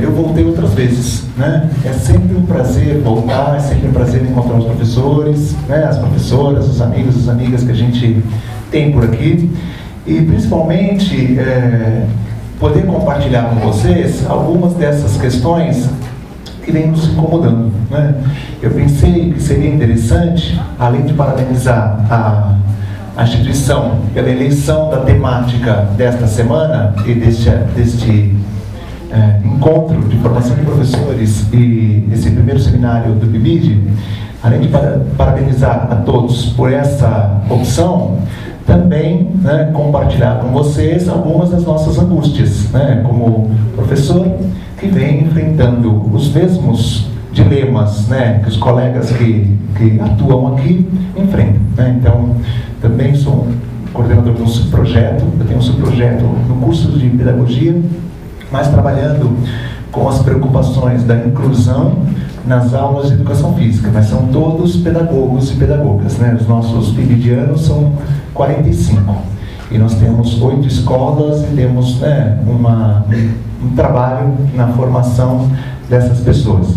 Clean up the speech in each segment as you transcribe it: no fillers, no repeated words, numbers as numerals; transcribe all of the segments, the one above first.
eu voltei outras vezes, né? É sempre um prazer voltar, é sempre um prazer encontrar os professores, né? As professoras, os amigos, as amigas que a gente tem por aqui, e principalmente poder compartilhar com vocês algumas dessas questões que vem nos incomodando, né? Eu pensei que seria interessante, além de parabenizar a instituição pela eleição da temática desta semana e deste encontro de formação de professores e esse primeiro seminário do PIBID, além de parabenizar a todos por essa opção, também, né, compartilhar com vocês algumas das nossas angústias, né, como professor que vem enfrentando os mesmos dilemas, né, que os colegas que atuam aqui enfrentam, né? Então, também sou coordenador de um subprojeto, eu tenho um subprojeto no curso de pedagogia, mas trabalhando com as preocupações da inclusão nas aulas de educação física, mas são todos pedagogos e pedagogas, né? Os nossos PIBIDianos são 45, e nós temos 8 escolas e temos, né, um trabalho na formação dessas pessoas.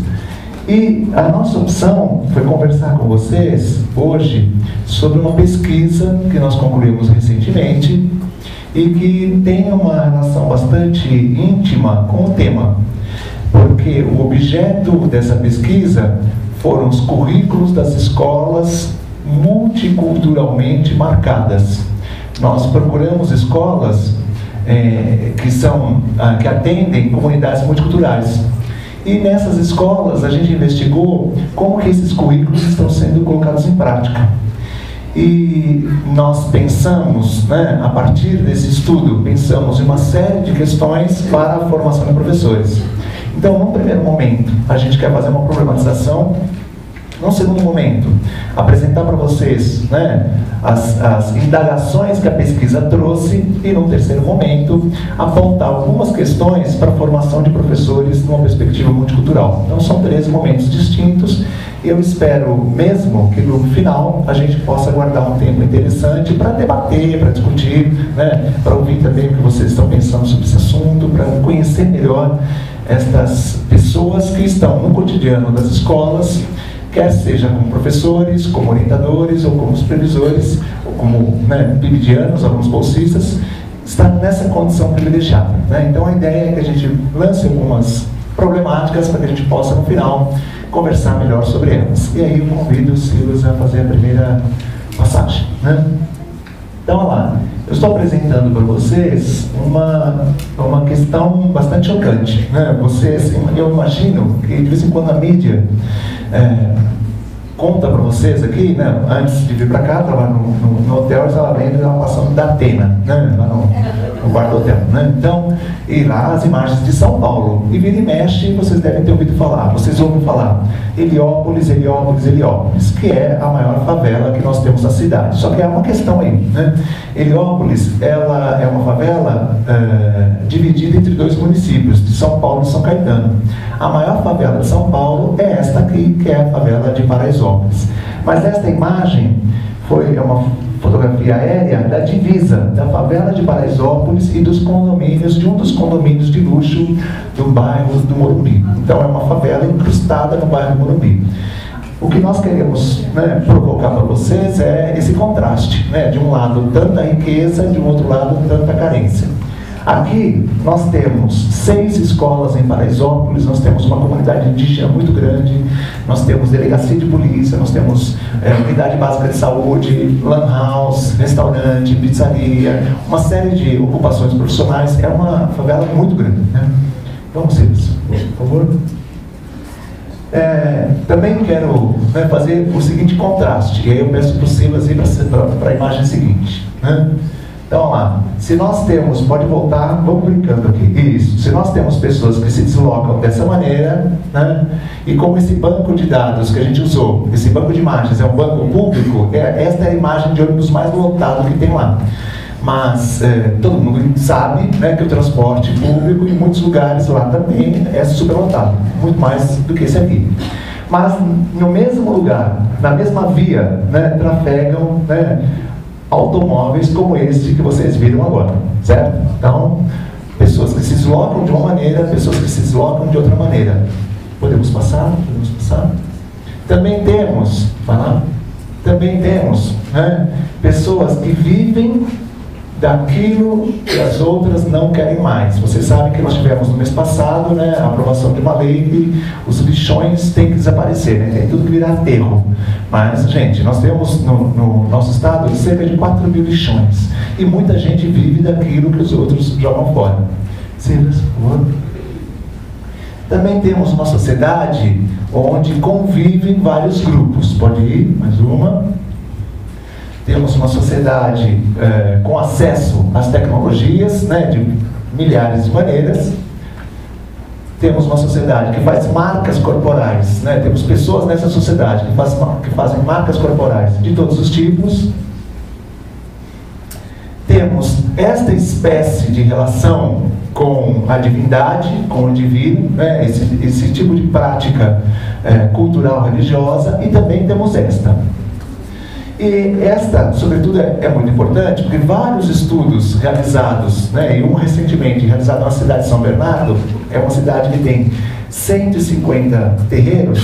E a nossa opção foi conversar com vocês hoje sobre uma pesquisa que nós concluímos recentemente e que tem uma relação bastante íntima com o tema, porque o objeto dessa pesquisa foram os currículos das escolas multiculturalmente marcadas. Nós procuramos escolas que atendem comunidades multiculturais. E nessas escolas a gente investigou como que esses currículos estão sendo colocados em prática. E nós pensamos, né, a partir desse estudo, pensamos em uma série de questões para a formação de professores. Então, num primeiro momento, a gente quer fazer uma problematização. Num segundo momento, apresentar para vocês, né, as indagações que a pesquisa trouxe, e num terceiro momento, apontar algumas questões para a formação de professores numa perspectiva multicultural. Então são 3 momentos distintos, e eu espero mesmo que no final a gente possa guardar um tempo interessante para debater, para discutir, né, para ouvir também o que vocês estão pensando sobre esse assunto, para conhecer melhor estas pessoas que estão no cotidiano das escolas, quer seja como professores, como orientadores, ou como supervisores, ou como, né, PIBIDianos, alguns bolsistas, está nessa condição privilegiada, né? Então a ideia é que a gente lance algumas problemáticas para que a gente possa, no final, conversar melhor sobre elas. E aí eu convido o Silas a fazer a primeira passagem, né? Então, olha lá, eu estou apresentando para vocês uma questão bastante chocante, né? Vocês, eu imagino que de vez em quando a mídia conta para vocês aqui, né? Antes de vir para cá, estava no hotel, eu estava vendo a passando da Atena, né? Lá no quarto do hotel, né? Então, e lá as imagens de São Paulo, e vira e mexe, vocês devem ter ouvido falar, vocês ouvem falar Heliópolis, Heliópolis, Heliópolis, que é a maior favela que nós temos na cidade. Só que há uma questão aí, né? Heliópolis, ela é uma favela dividida entre 2 municípios, de São Paulo e São Caetano. A maior favela de São Paulo é esta aqui, que é a favela de Paraisópolis. Mas esta imagem é uma fotografia aérea da divisa da favela de Paraisópolis e dos condomínios, de um dos condomínios de luxo do bairro do Morumbi. Então é uma favela incrustada no bairro do Morumbi. O que nós queremos, né, provocar para vocês é esse contraste, né? De um lado tanta riqueza, de um outro lado tanta carência. Aqui nós temos 6 escolas em Paraisópolis, nós temos uma comunidade indígena muito grande, nós temos delegacia de polícia, nós temos unidade básica de saúde, lan house, restaurante, pizzaria, uma série de ocupações profissionais. É uma favela muito grande, né? Vamos, Silas, por favor. Também quero, né, fazer o seguinte contraste, e aí eu peço para o Silas ir para a imagem seguinte, né? Então, olha lá, se nós temos, pode voltar, vamos brincando aqui, isso, se nós temos pessoas que se deslocam dessa maneira, né, e como esse banco de dados que a gente usou, esse banco de imagens é um banco público, esta é a imagem de ônibus mais lotado que tem lá. Mas todo mundo sabe, né, que o transporte público em muitos lugares lá também é superlotado, muito mais do que esse aqui. Mas no mesmo lugar, na mesma via, né, trafegam, né, automóveis como esse que vocês viram agora, certo? Então, pessoas que se deslocam de uma maneira, pessoas que se deslocam de outra maneira. Podemos passar? Podemos passar? Também temos, né, pessoas que vivem daquilo que as outras não querem mais. Vocês sabem que nós tivemos no mês passado, né, a aprovação de uma lei que os lixões têm que desaparecer, né, tem tudo que virar aterro. Mas, gente, nós temos no nosso estado cerca de 4 mil lixões. E muita gente vive daquilo que os outros jogam fora. Silas, por favor. Também temos uma sociedade onde convivem vários grupos. Pode ir, mais uma. Temos uma sociedade com acesso às tecnologias, né, de milhares de maneiras. Temos uma sociedade que faz marcas corporais, né? Temos pessoas nessa sociedade que fazem marcas corporais de todos os tipos. Temos esta espécie de relação com a divindade, com o divino, né? esse tipo de prática cultural religiosa, e também temos esta. E esta, sobretudo, é muito importante, porque vários estudos realizados, né, e um recentemente realizado na cidade de São Bernardo, é uma cidade que tem 150 terreiros,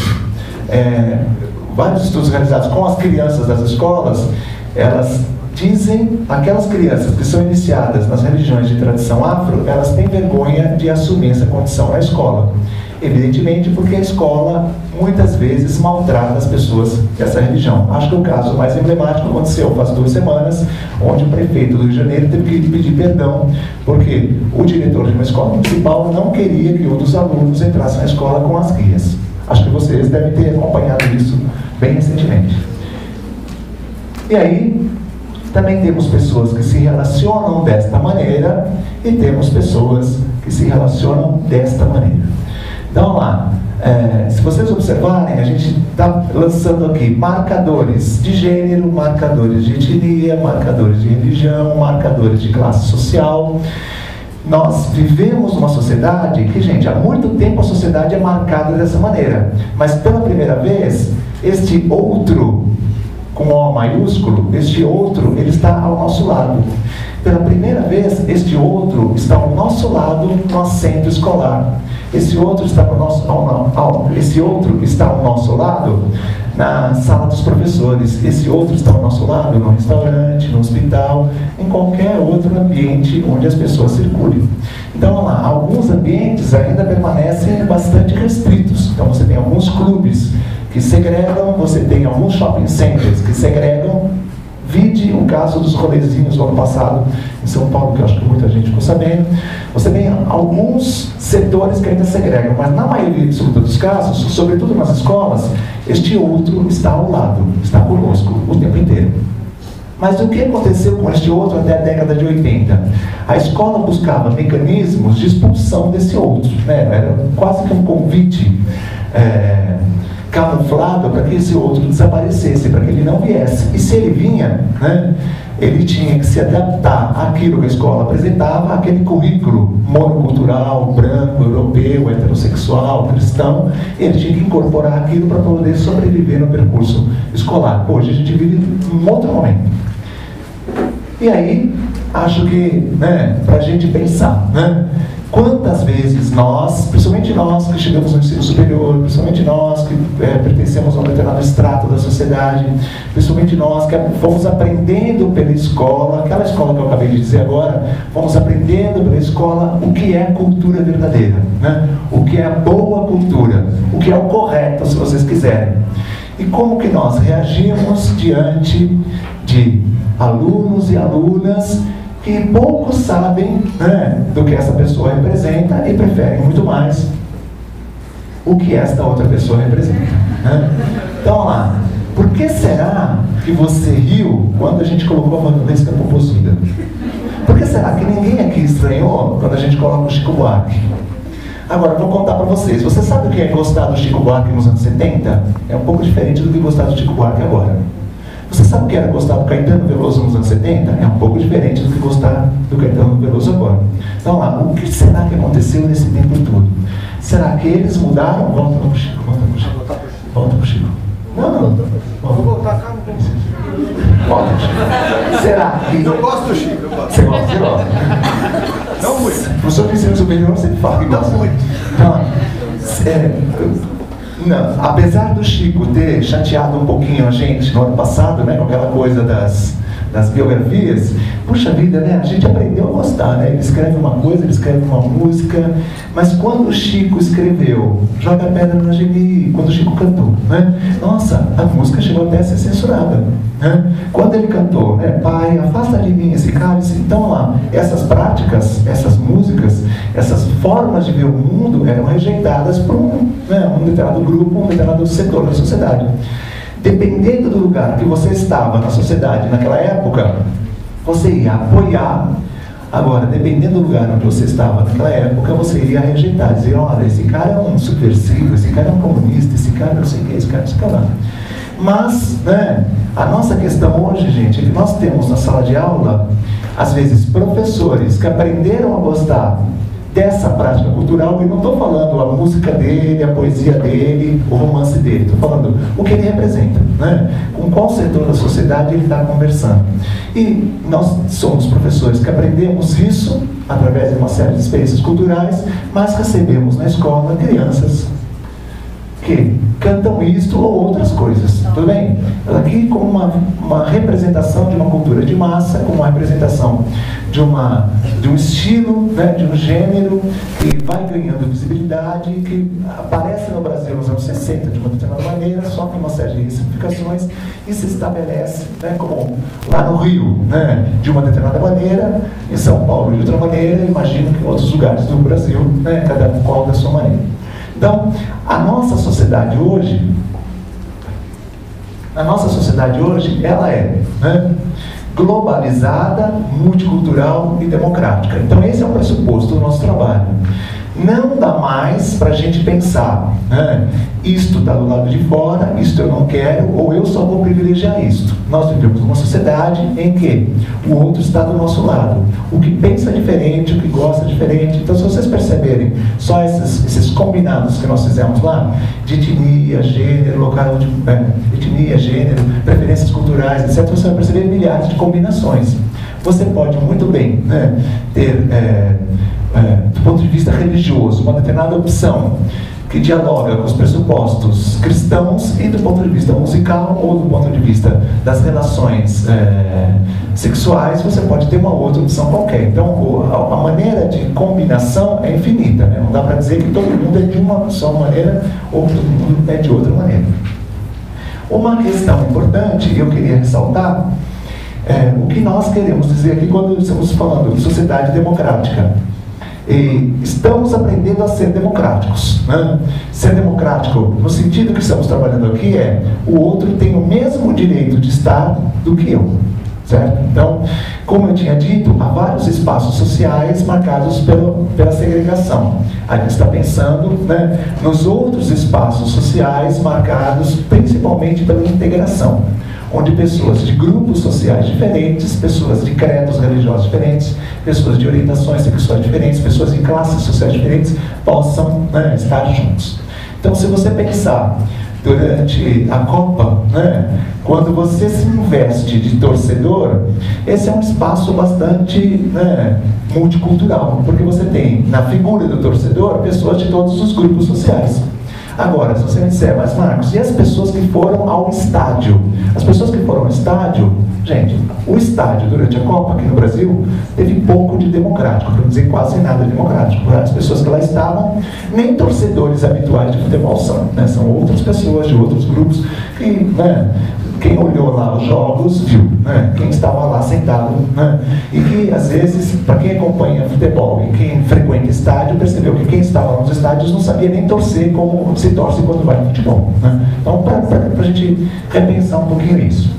vários estudos realizados com as crianças das escolas, elas dizem, aquelas crianças que são iniciadas nas religiões de tradição afro, elas têm vergonha de assumir essa condição na escola. Evidentemente porque a escola muitas vezes maltrata as pessoas dessa religião. Acho que o caso mais emblemático aconteceu faz 2 semanas, onde o prefeito do Rio de Janeiro teve que pedir perdão porque o diretor de uma escola municipal não queria que um dos alunos entrasse na escola com as guias. Acho que vocês devem ter acompanhado isso bem recentemente. E aí, também temos pessoas que se relacionam desta maneira e temos pessoas que se relacionam desta maneira. Então, vamos lá. Se vocês observarem, a gente está lançando aqui marcadores de gênero, marcadores de etnia, marcadores de religião, marcadores de classe social. Nós vivemos numa sociedade que, gente, há muito tempo a sociedade é marcada dessa maneira. Mas, pela primeira vez, este outro, com O maiúsculo, este outro, ele está ao nosso lado. Pela primeira vez, este outro está ao nosso lado no assento escolar. Esse outro está ao nosso lado na sala dos professores. Esse outro está ao nosso lado no restaurante, no hospital, em qualquer outro ambiente onde as pessoas circulem. Então, vamos lá, alguns ambientes ainda permanecem bastante restritos. Então, você tem alguns clubes que segregam, você tem alguns shopping centers que segregam. Vide o caso dos rolezinhos do ano passado em São Paulo, que eu acho que muita gente ficou sabendo. Você tem alguns setores que ainda segregam, mas na maioria absoluta dos casos, sobretudo nas escolas, este outro está ao lado, está conosco o tempo inteiro. Mas o que aconteceu com este outro até a década de 80? A escola buscava mecanismos de expulsão desse outro, né? Era quase que um convite camuflado para que esse outro desaparecesse, para que ele não viesse. E se ele vinha, né, ele tinha que se adaptar àquilo que a escola apresentava, aquele currículo monocultural, branco, europeu, heterossexual, cristão. Ele tinha que incorporar aquilo para poder sobreviver no percurso escolar. Hoje a gente vive um outro momento. E aí, acho que, né, para a gente pensar, né, quantas vezes nós, principalmente nós que chegamos no ensino superior, principalmente nós que pertencemos a um determinado estrato da sociedade, principalmente nós que fomos aprendendo pela escola, aquela escola que eu acabei de dizer agora, fomos aprendendo pela escola o que é cultura verdadeira, né? O que é a boa cultura, o que é o correto, se vocês quiserem. E como que nós reagimos diante de alunos e alunas que pouco sabem, né, do que essa pessoa representa e preferem muito mais o que esta outra pessoa representa, né? Então, vamos lá. Por que será que você riu quando a gente colocou a Valesca Popozuda? Por que será que ninguém aqui estranhou quando a gente coloca o Chico Buarque? Agora, vou contar para vocês. Você sabe o que é gostar do Chico Buarque nos anos 70? É um pouco diferente do que gostar do Chico Buarque agora. Você sabe o que era gostar do Caetano Veloso nos anos 70? É um pouco diferente do que gostar do Caetano Veloso agora. Então, lá, o que será que aconteceu nesse tempo todo? Será que eles mudaram? Volta para o Chico, volta para o Chico. Volta para o Chico. Não. Vou voltar, calma. Pode. Será que... Eu gosto do Chico, eu gosto. Você gosta? Você gosta? Não muito. O professor de ensino superior sempre fala que gosta. Não muito. Não, apesar do Chico ter chateado um pouquinho a gente no ano passado, né, com aquela coisa das biografias, puxa vida, né, a gente aprendeu a gostar, né? Ele escreve uma coisa, ele escreve uma música, mas quando o Chico escreveu Joga Pedra no Geni, quando o Chico cantou, né, nossa, a música chegou até a ser censurada, né? Quando ele cantou, né, Pai, afasta de mim esse cálice, então lá, essas práticas, essas músicas, essas formas de ver o mundo eram rejeitadas por um determinado grupo, um determinado setor da sociedade. Dependendo do lugar que você estava na sociedade naquela época, você ia apoiar. Agora, dependendo do lugar onde você estava naquela época, você iria rejeitar, dizer, olha, esse cara é um subversivo, esse cara é um comunista, esse cara não sei o que, esse cara não sei o que lá. Mas, né, a nossa questão hoje, gente, é que nós temos na sala de aula, às vezes, professores que aprenderam a gostar dessa prática cultural, e não estou falando a música dele, a poesia dele, o romance dele, estou falando o que ele representa, né? Com qual setor da sociedade ele está conversando. E nós somos professores que aprendemos isso através de uma série de experiências culturais, mas recebemos na escola crianças que cantam isto ou outras coisas, tudo bem? Aqui como uma representação de uma cultura de massa, como uma representação de um estilo, né, de um gênero que vai ganhando visibilidade, que aparece no Brasil nos anos 60 de uma determinada maneira, sofre uma série de simplificações e se estabelece, né, como lá no Rio, né, de uma determinada maneira, em São Paulo de outra maneira, imagino que em outros lugares do Brasil, né, cada qual da sua maneira. Então, a nossa sociedade hoje, ela é, né, globalizada, multicultural e democrática. Então, esse é o pressuposto do nosso trabalho. Não dá mais para a gente pensar, né, isto está do lado de fora, isto eu não quero, ou eu só vou privilegiar isto. Nós vivemos numa sociedade em que o outro está do nosso lado. O que pensa diferente, o que gosta diferente. Então, se vocês perceberem só esses combinados que nós fizemos lá, de etnia, gênero, local de etnia, gênero, preferências culturais, etc., você vai perceber milhares de combinações. Você pode muito bem, né, ter, do ponto de vista religioso, uma determinada opção que dialoga com os pressupostos cristãos, e do ponto de vista musical ou do ponto de vista das relações sexuais, você pode ter uma outra opção qualquer. Então, a maneira de combinação é infinita, né? Não dá para dizer que todo mundo é de uma só maneira ou que todo mundo é de outra maneira. Uma questão importante, eu queria ressaltar, o que nós queremos dizer aqui quando estamos falando de sociedade democrática. E estamos aprendendo a ser democráticos, né? Ser democrático, no sentido que estamos trabalhando aqui, o outro tem o mesmo direito de estar do que eu, certo? Então, como eu tinha dito, há vários espaços sociais marcados pela segregação. A gente está pensando, né, nos outros espaços sociais marcados principalmente pela integração, onde pessoas de grupos sociais diferentes, pessoas de credos religiosos diferentes, pessoas de orientações sexuais diferentes, pessoas de classes sociais diferentes possam, né, estar juntos. Então, se você pensar durante a Copa, né, quando você se investe de torcedor, esse é um espaço bastante, né, multicultural, porque você tem na figura do torcedor pessoas de todos os grupos sociais. Agora, se você me disser, mas Marcos, e as pessoas que foram ao estádio? As pessoas que foram ao estádio, gente, o estádio durante a Copa aqui no Brasil teve pouco de democrático, para não dizer quase nada de democrático. As pessoas que lá estavam, nem torcedores habituais de futebol são, né? São outras pessoas de outros grupos que, né, quem olhou lá os jogos viu, né, quem estava lá sentado, né, e que às vezes, para quem acompanha futebol e quem frequenta estádio, percebeu que quem estava nos estádios não sabia nem torcer como se torce quando vai no futebol, né? Então, para a gente repensar um pouquinho isso.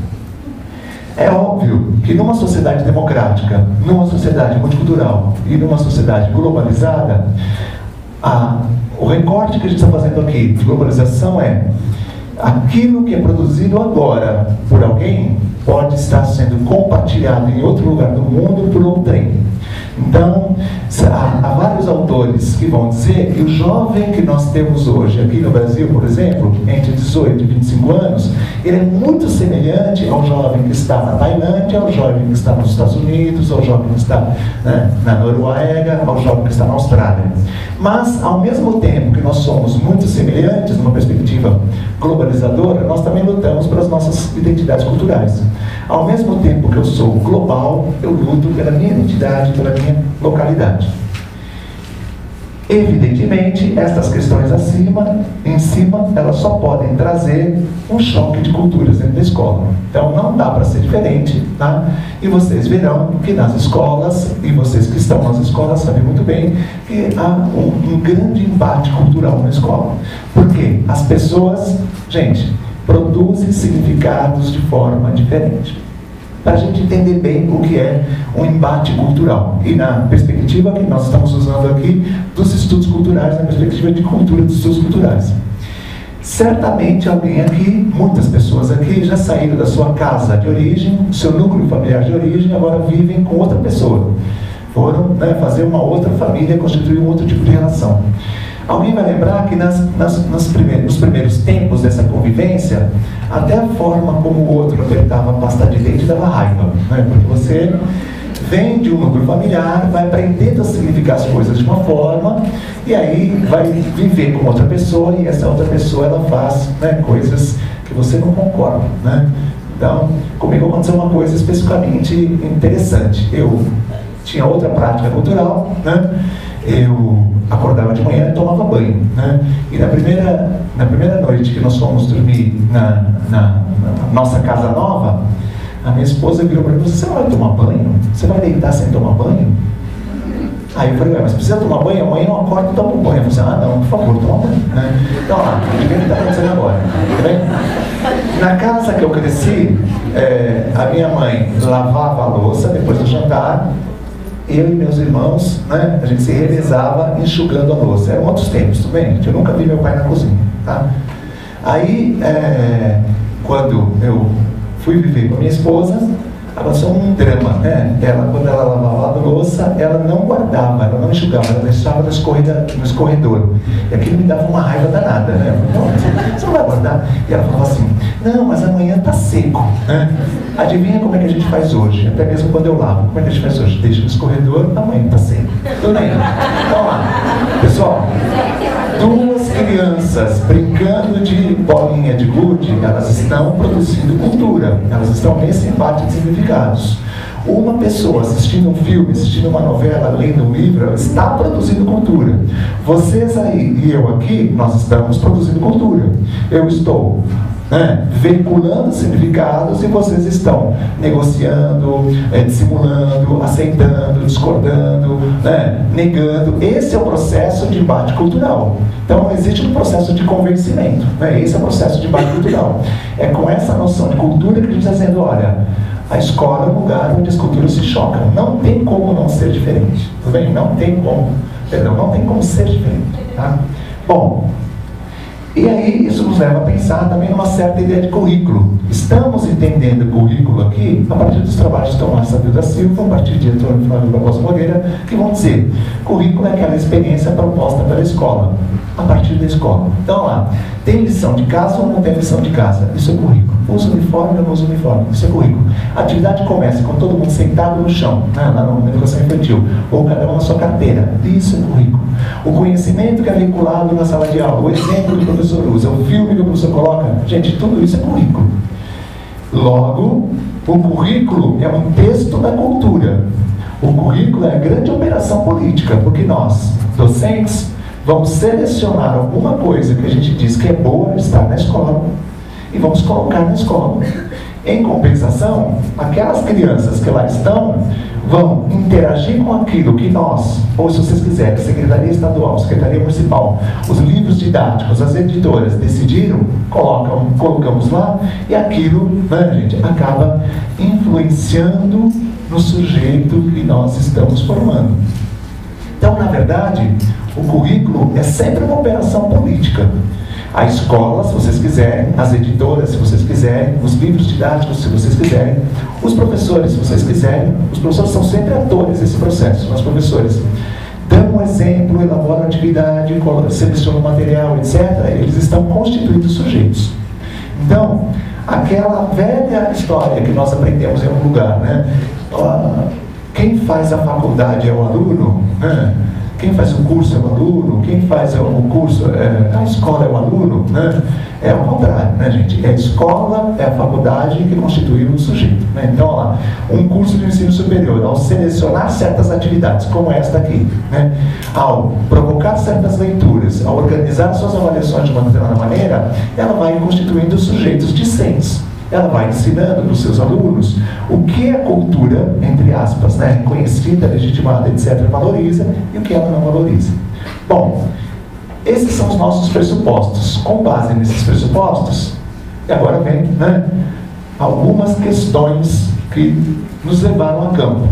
É óbvio que numa sociedade democrática, numa sociedade multicultural e numa sociedade globalizada, o recorte que a gente está fazendo aqui de globalização aquilo que é produzido agora por alguém pode estar sendo compartilhado em outro lugar do mundo por outrem. Então, há vários autores que vão dizer que o jovem que nós temos hoje aqui no Brasil, por exemplo, entre 18 e 25 anos, ele é muito semelhante ao jovem que está na Tailândia, ao jovem que está nos Estados Unidos, ao jovem que está, né, na Noruega, ao jovem que está na Austrália. Mas, ao mesmo tempo que nós somos muito semelhantes, numa perspectiva globalizadora, nós também lutamos pelas nossas identidades culturais. Ao mesmo tempo que eu sou global, eu luto pela minha identidade, pela minha localidade. Evidentemente, estas questões em cima, elas só podem trazer um choque de culturas dentro da escola. Então, não dá para ser diferente, tá? E vocês verão que nas escolas, e vocês que estão nas escolas sabem muito bem, que há um grande embate cultural na escola. Por quê? As pessoas, gente, produzem significados de forma diferente. Para a gente entender bem o que é um embate cultural. E na perspectiva que nós estamos usando aqui dos estudos culturais, na perspectiva de cultura dos estudos culturais. Certamente alguém aqui, muitas pessoas aqui, já saíram da sua casa de origem, do seu núcleo familiar de origem, agora vivem com outra pessoa. Foram, né, fazer uma outra família, constituir um outro tipo de relação. Alguém vai lembrar que nos primeiros tempos dessa convivência, até a forma como o outro apertava a pasta de leite dava raiva, né? Porque você vem de um núcleo familiar, vai aprendendo a significar as coisas de uma forma, e aí vai viver com outra pessoa, e essa outra pessoa ela faz, né, coisas que você não concorda, né? Então, comigo aconteceu uma coisa especificamente interessante. Eu tinha outra prática cultural, né? Eu acordava de manhã e tomava banho, né? E na primeira noite que nós fomos dormir na nossa casa nova, a minha esposa virou para mim: você não vai tomar banho? Você vai deitar sem tomar banho? Aí eu falei: mas precisa tomar banho? Amanhã eu acordo e tomo banho. Eu falei assim: não, por favor, toma banho, né? Então lá, o que está acontecendo agora? Tá bem? Na casa que eu cresci, a minha mãe lavava a louça depois do jantar. Eu e meus irmãos, né, a gente se revezava enxugando a louça. Eram outros tempos, tudo bem? Eu nunca vi meu pai na cozinha, tá? Aí, quando eu fui viver com a minha esposa, aconteceu um drama, né? Quando ela lavava a louça, ela não guardava, ela não enxugava, ela deixava no escorredor. E aquilo me dava uma raiva danada, né? Eu falei: não, você não vai guardar? E ela falava assim: não, mas amanhã tá seco, né? Adivinha como é que a gente faz hoje? Até mesmo quando eu lavo, como é que a gente faz hoje? Deixa no escorredor, amanhã tá seco. Tudo bem? Então lá, pessoal, duas crianças brincando de bolinha de gude, elas estão produzindo cultura, elas estão nesse embate de significados. Uma pessoa assistindo um filme, assistindo uma novela, lendo um livro, ela está produzindo cultura. Vocês aí e eu aqui, nós estamos produzindo cultura. Eu estou, né, veiculando significados e vocês estão negociando, dissimulando, aceitando, discordando, né, negando. Esse é o processo de embate cultural. Então existe um processo de convencimento, né? Esse é o processo de embate cultural. É com essa noção de cultura que a gente está dizendo: olha, a escola é um lugar onde as culturas se chocam. Não tem como não ser diferente. Tudo bem? Não tem como ser diferente. Tá? Bom, e aí isso nos leva a pensar também numa certa ideia de currículo. Estamos entendendo o currículo aqui a partir dos trabalhos de Tomás Savio da Silva, a partir de Antônio Flávio Barbosa Moreira, que vão dizer: currículo é aquela experiência proposta pela escola, a partir da escola. Então lá, tem lição de casa ou não tem lição de casa? Isso é currículo. Usa uniforme ou não usa uniforme? Isso é currículo. A atividade começa com todo mundo sentado no chão, né, lá na educação infantil, ou cada um na sua carteira. Isso é currículo. O conhecimento que é vinculado na sala de aula, o exemplo que o professor usa, o filme que o professor coloca, gente, tudo isso é currículo. Logo, o currículo é um texto da cultura. O currículo é a grande operação política, porque nós, docentes, vamos selecionar alguma coisa que a gente diz que é boa estar na escola e vamos colocar na escola. Em compensação, aquelas crianças que lá estão vão interagir com aquilo que nós, ou se vocês quiserem, Secretaria Estadual, Secretaria Municipal, os livros didáticos, as editoras decidiram, colocamos lá, e aquilo, né, gente, acaba influenciando no sujeito que nós estamos formando. Então, na verdade, o currículo é sempre uma operação política. A escola, se vocês quiserem, as editoras, se vocês quiserem, os livros didáticos, se vocês quiserem, os professores, se vocês quiserem. Os professores são sempre atores desse processo. Os professores dão um exemplo, elaboram atividade, selecionam material, etc. Eles estão constituídos sujeitos. Então, aquela velha história que nós aprendemos em algum lugar, né? Quem faz a faculdade é o aluno, né? Quem faz o curso é o aluno, quem faz o curso, a escola é o aluno, né? É o contrário, né, gente? É a escola, é a faculdade que constitui o sujeito, né? Então, olha lá, um curso de ensino superior, ao selecionar certas atividades, como esta aqui, né? Ao provocar certas leituras, ao organizar suas avaliações de uma determinada maneira, ela vai constituindo sujeitos discentes. Ela vai ensinando para os seus alunos o que a cultura, entre aspas, né, reconhecida, legitimada, etc., valoriza e o que ela não valoriza. Bom, esses são os nossos pressupostos. Com base nesses pressupostos, e agora vem, né, algumas questões que nos levaram a campo.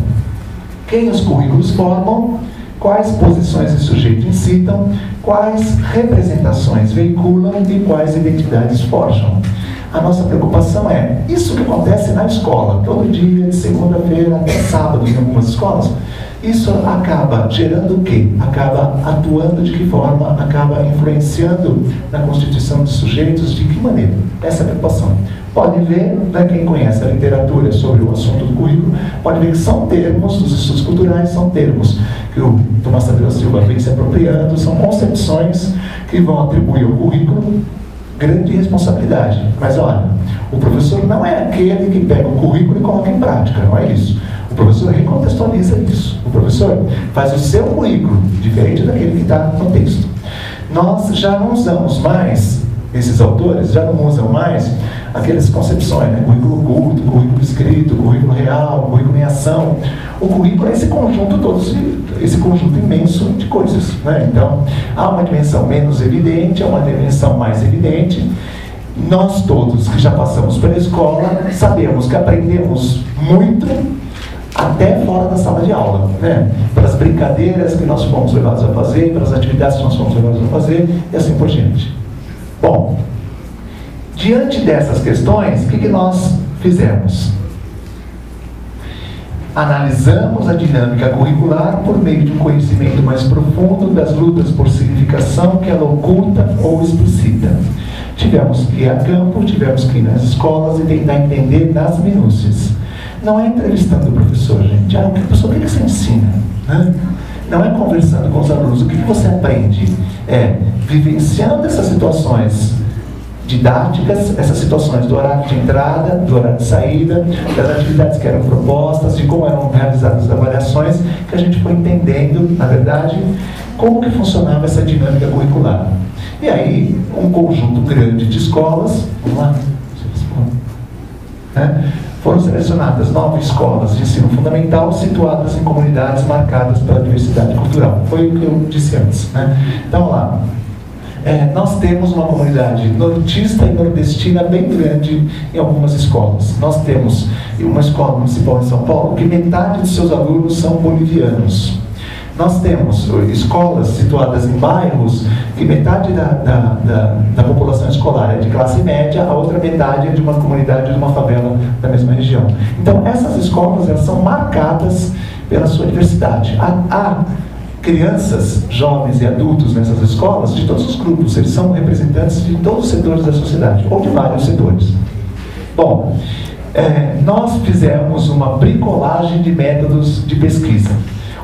Quem os currículos formam, quais posições de sujeito incitam, quais representações veiculam e quais identidades forjam. A nossa preocupação é isso que acontece na escola, todo dia, de segunda-feira até sábado, em algumas escolas. Isso acaba gerando o quê? Acaba atuando de que forma? Acaba influenciando na constituição de sujeitos de que maneira? Essa é a preocupação. Pode ver, né, quem conhece a literatura sobre o assunto do currículo, pode ver que são termos, dos estudos culturais, são termos que o Tomás Tadeu Silva vem se apropriando, são concepções que vão atribuir ao currículo grande responsabilidade. Mas olha, o professor não é aquele que pega o currículo e coloca em prática, não é isso. O professor recontextualiza isso. O professor faz o seu currículo, diferente daquele que está no texto. Nós já não usamos mais, esses autores já não usam mais aquelas concepções, né? Currículo culto, currículo escrito, currículo real, currículo em ação. O currículo é esse conjunto todo, esse conjunto imenso de coisas, né? Então, há uma dimensão menos evidente, há uma dimensão mais evidente. Nós todos que já passamos pela escola sabemos que aprendemos muito até fora da sala de aula, né? Pelas brincadeiras que nós fomos levados a fazer, pelas atividades que nós fomos levados a fazer e assim por diante. Bom, diante dessas questões, o que nós fizemos? Analisamos a dinâmica curricular por meio de um conhecimento mais profundo das lutas por significação que ela oculta ou explicita. Tivemos que ir a campo, tivemos que ir nas escolas e tentar entender nas minúcias. Não é entrevistando o professor, gente. Professor, o que você ensina? Né? Não é conversando com os alunos. O que você aprende? É vivenciando essas situações didáticas, essas situações do horário de entrada, do horário de saída, das atividades que eram propostas, de como eram realizadas as avaliações, que a gente foi entendendo, na verdade, como que funcionava essa dinâmica curricular. E aí, um conjunto grande de escolas, vamos lá, né? Foram selecionadas 9 escolas de ensino fundamental situadas em comunidades marcadas pela diversidade cultural. Foi o que eu disse antes, né? Então, lá, nós temos uma comunidade nortista e nordestina bem grande em algumas escolas. Nós temos uma escola municipal em São Paulo que metade de seus alunos são bolivianos. Nós temos escolas situadas em bairros que metade da população escolar é de classe média, a outra metade é de uma comunidade, de uma favela da mesma região. Então, essas escolas, elas são marcadas pela sua diversidade. Há crianças, jovens e adultos nessas escolas de todos os grupos, eles são representantes de todos os setores da sociedade, ou de vários setores. Bom, nós fizemos uma bricolagem de métodos de pesquisa.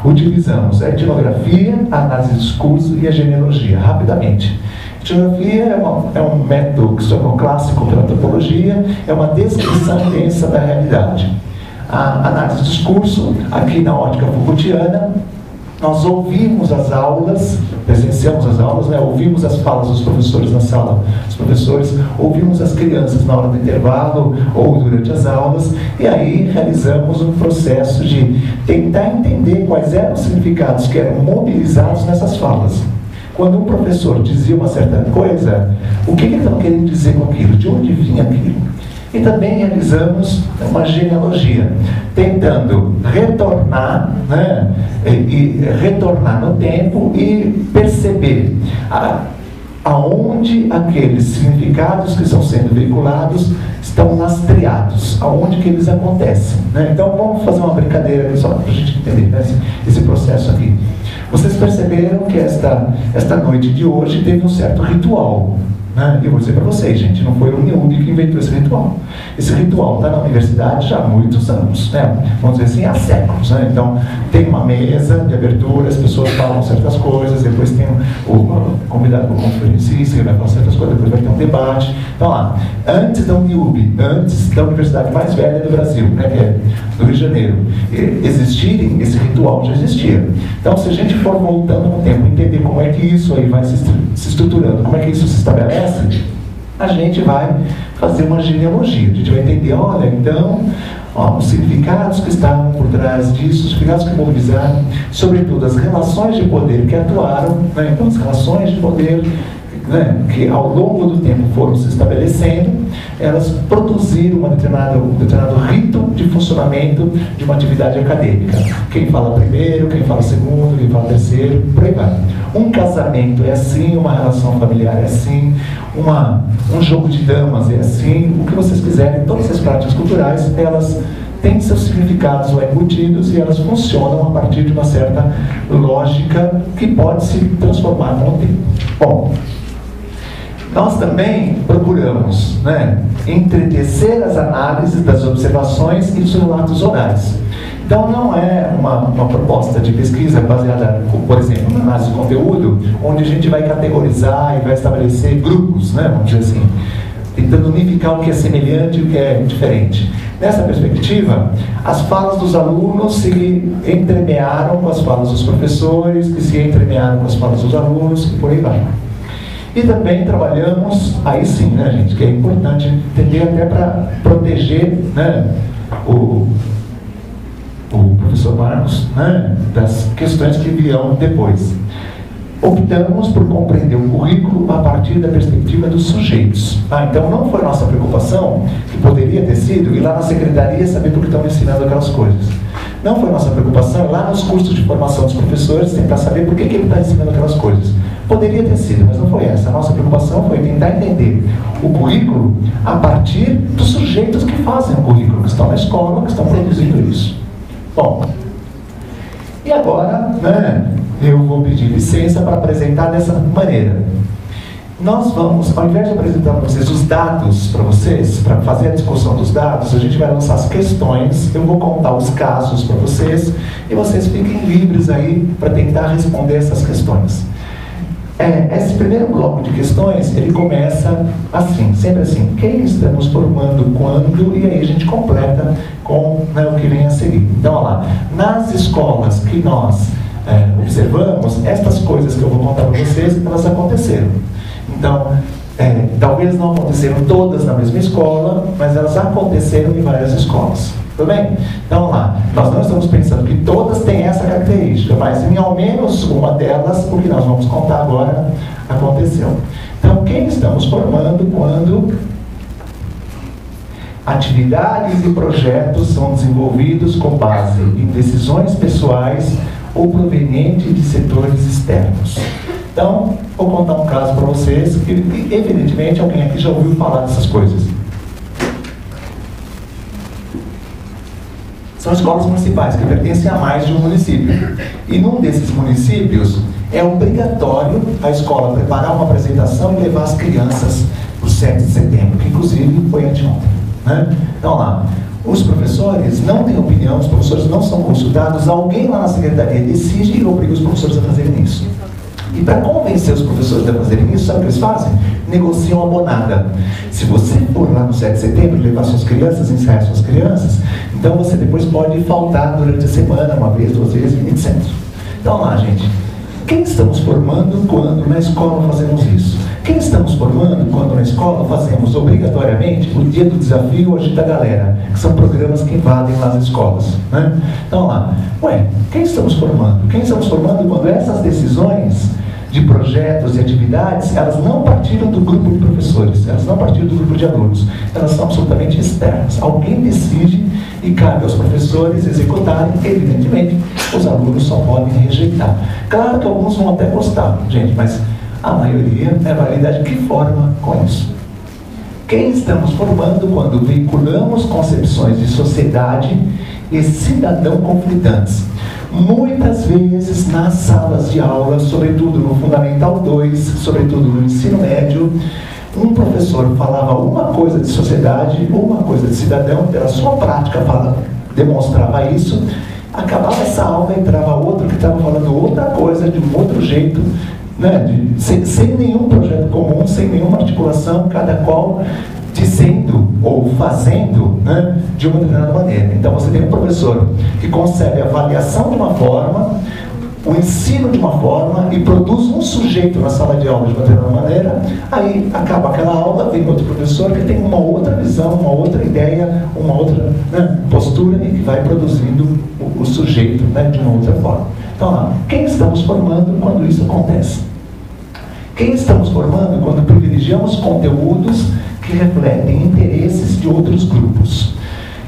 Utilizamos a etnografia, a análise do discurso e a genealogia, rapidamente. A etnografia é um método que se tornou clássico pela antropologia, é uma descrição densa da realidade. A análise do discurso, aqui na ótica Foucaultiana, nós ouvimos as aulas, presenciamos as aulas, né? Ouvimos as falas dos professores na sala, os professores, ouvimos as crianças na hora do intervalo ou durante as aulas, e aí realizamos um processo de tentar entender quais eram os significados que eram mobilizados nessas falas. Quando um professor dizia uma certa coisa, o que ele estava querendo dizer com aquilo? De onde vinha aquilo? E também realizamos uma genealogia, tentando retornar, né, e retornar no tempo e perceber aonde aqueles significados que estão sendo veiculados estão lastreados, aonde que eles acontecem, né? Então vamos fazer uma brincadeira aqui só para a gente entender, né, esse processo aqui. Vocês perceberam que esta noite de hoje teve um certo ritual, né? E eu vou dizer para vocês, gente, não foi o Niubi que inventou esse ritual. Esse ritual está na universidade já há muitos anos, né? Vamos dizer assim, há séculos, né? Então, tem uma mesa de abertura, as pessoas falam certas coisas, depois tem o convidado para o conferencista, que vai falar certas coisas, depois vai ter um debate. Então, lá, antes da Uniub, antes da universidade mais velha do Brasil, né, que é do Rio de Janeiro, existirem, esse ritual já existia. Então, se a gente for voltando no tempo, entender como é que isso aí vai se estruturando, como é que isso se estabelece, a gente vai fazer uma genealogia. A gente vai entender, olha, então, os significados que estavam por trás disso, os significados que mobilizaram, sobretudo as relações de poder que atuaram, né? Então, as relações de poder, né, que ao longo do tempo foram se estabelecendo, elas produziram um determinado rito de funcionamento de uma atividade acadêmica. Quem fala primeiro, quem fala segundo, quem fala terceiro, por aí vai. Um casamento é assim, uma relação familiar é assim, um jogo de damas é assim, o que vocês quiserem, todas as práticas culturais, elas têm seus significados lá embutidos e elas funcionam a partir de uma certa lógica que pode se transformar com o tempo. Bom, nós também procuramos, né, entretecer as análises das observações e dos relatos orais. Então não é uma proposta de pesquisa baseada, por exemplo, na análise do conteúdo, onde a gente vai categorizar e vai estabelecer grupos, né, vamos dizer assim, tentando unificar o que é semelhante e o que é diferente. Nessa perspectiva, as falas dos alunos se entremearam com as falas dos professores, que se entremearam com as falas dos alunos, e por aí vai. E também trabalhamos, aí sim, né, gente, que é importante entender até para proteger, né, o professor Marcos, né, das questões que virão depois. Optamos por compreender o currículo a partir da perspectiva dos sujeitos. Então não foi nossa preocupação, que poderia ter sido, ir lá na secretaria saber por que estão ensinando aquelas coisas. Não foi nossa preocupação ir lá nos cursos de formação dos professores tentar saber por que ele está ensinando aquelas coisas. Poderia ter sido, mas não foi essa. A nossa preocupação foi tentar entender o currículo a partir dos sujeitos que fazem o currículo, que estão na escola, que estão produzindo isso. Bom, e agora, né, eu vou pedir licença para apresentar dessa maneira. Nós vamos, ao invés de apresentar para vocês os dados para vocês, para fazer a discussão dos dados, a gente vai lançar as questões, eu vou contar os casos para vocês, e vocês fiquem livres aí para tentar responder essas questões. Esse primeiro bloco de questões, ele começa assim, sempre assim, quem estamos formando quando, e aí a gente completa com, né, o que vem a seguir. Então, olha lá, nas escolas que nós observamos, estas coisas que eu vou contar para vocês, elas aconteceram. Então, talvez não aconteceram todas na mesma escola, mas elas aconteceram em várias escolas. Tudo bem? Então lá, nós não estamos pensando que todas têm essa característica, mas em ao menos uma delas, o que nós vamos contar agora, aconteceu. Então, quem estamos formando quando atividades e projetos são desenvolvidos com base em decisões pessoais ou provenientes de setores externos. Então, vou contar um caso para vocês, que evidentemente alguém aqui já ouviu falar dessas coisas. São escolas municipais que pertencem a mais de um município. E num desses municípios é obrigatório a escola preparar uma apresentação e levar as crianças para o 7 de setembro, que inclusive foi anteontem, né? Então lá, os professores não têm opinião, os professores não são consultados, alguém lá na secretaria decide e obriga os professores a fazerem isso. E para convencer os professores a fazerem isso, sabe o que eles fazem? Negociam a bonada. Se você for lá no 7 de setembro levar suas crianças, ensaiar suas crianças, então você depois pode faltar durante a semana, uma vez, duas vezes, etc. Então lá, gente, quem estamos formando quando na escola fazemos isso? Quem estamos formando quando na escola fazemos obrigatoriamente o dia do desafio Agita Galera, que são programas que invadem lá as escolas, né? Então lá, quem estamos formando? Quem estamos formando quando essas decisões de projetos e atividades, elas não partiram do grupo de professores, elas não partiram do grupo de alunos, elas são absolutamente externas. Alguém decide e cabe aos professores executarem, evidentemente, os alunos só podem rejeitar. Claro que alguns vão até gostar, gente, mas A maioria vai lidar de que forma com isso? Quem estamos formando quando veiculamos concepções de sociedade e cidadão conflitantes? Muitas vezes nas salas de aula, sobretudo no Fundamental 2, sobretudo no ensino médio, um professor falava uma coisa de sociedade, uma coisa de cidadão, pela sua prática demonstrava isso, acabava essa aula, entrava outro que estava falando outra coisa, de um outro jeito, né, sem nenhum projeto comum, sem nenhuma articulação, cada qual dizendo ou fazendo, né, de uma determinada maneira. Então você tem um professor que concebe a avaliação de uma forma, o ensino de uma forma e produz um sujeito na sala de aula de uma determinada maneira, aí acaba aquela aula, vem outro professor que tem uma outra visão, uma outra ideia, uma outra, né, postura e que vai produzindo o sujeito, né, de uma outra forma. Então, quem estamos formando quando isso acontece? Quem estamos formando quando privilegiamos conteúdos que refletem interesses de outros grupos?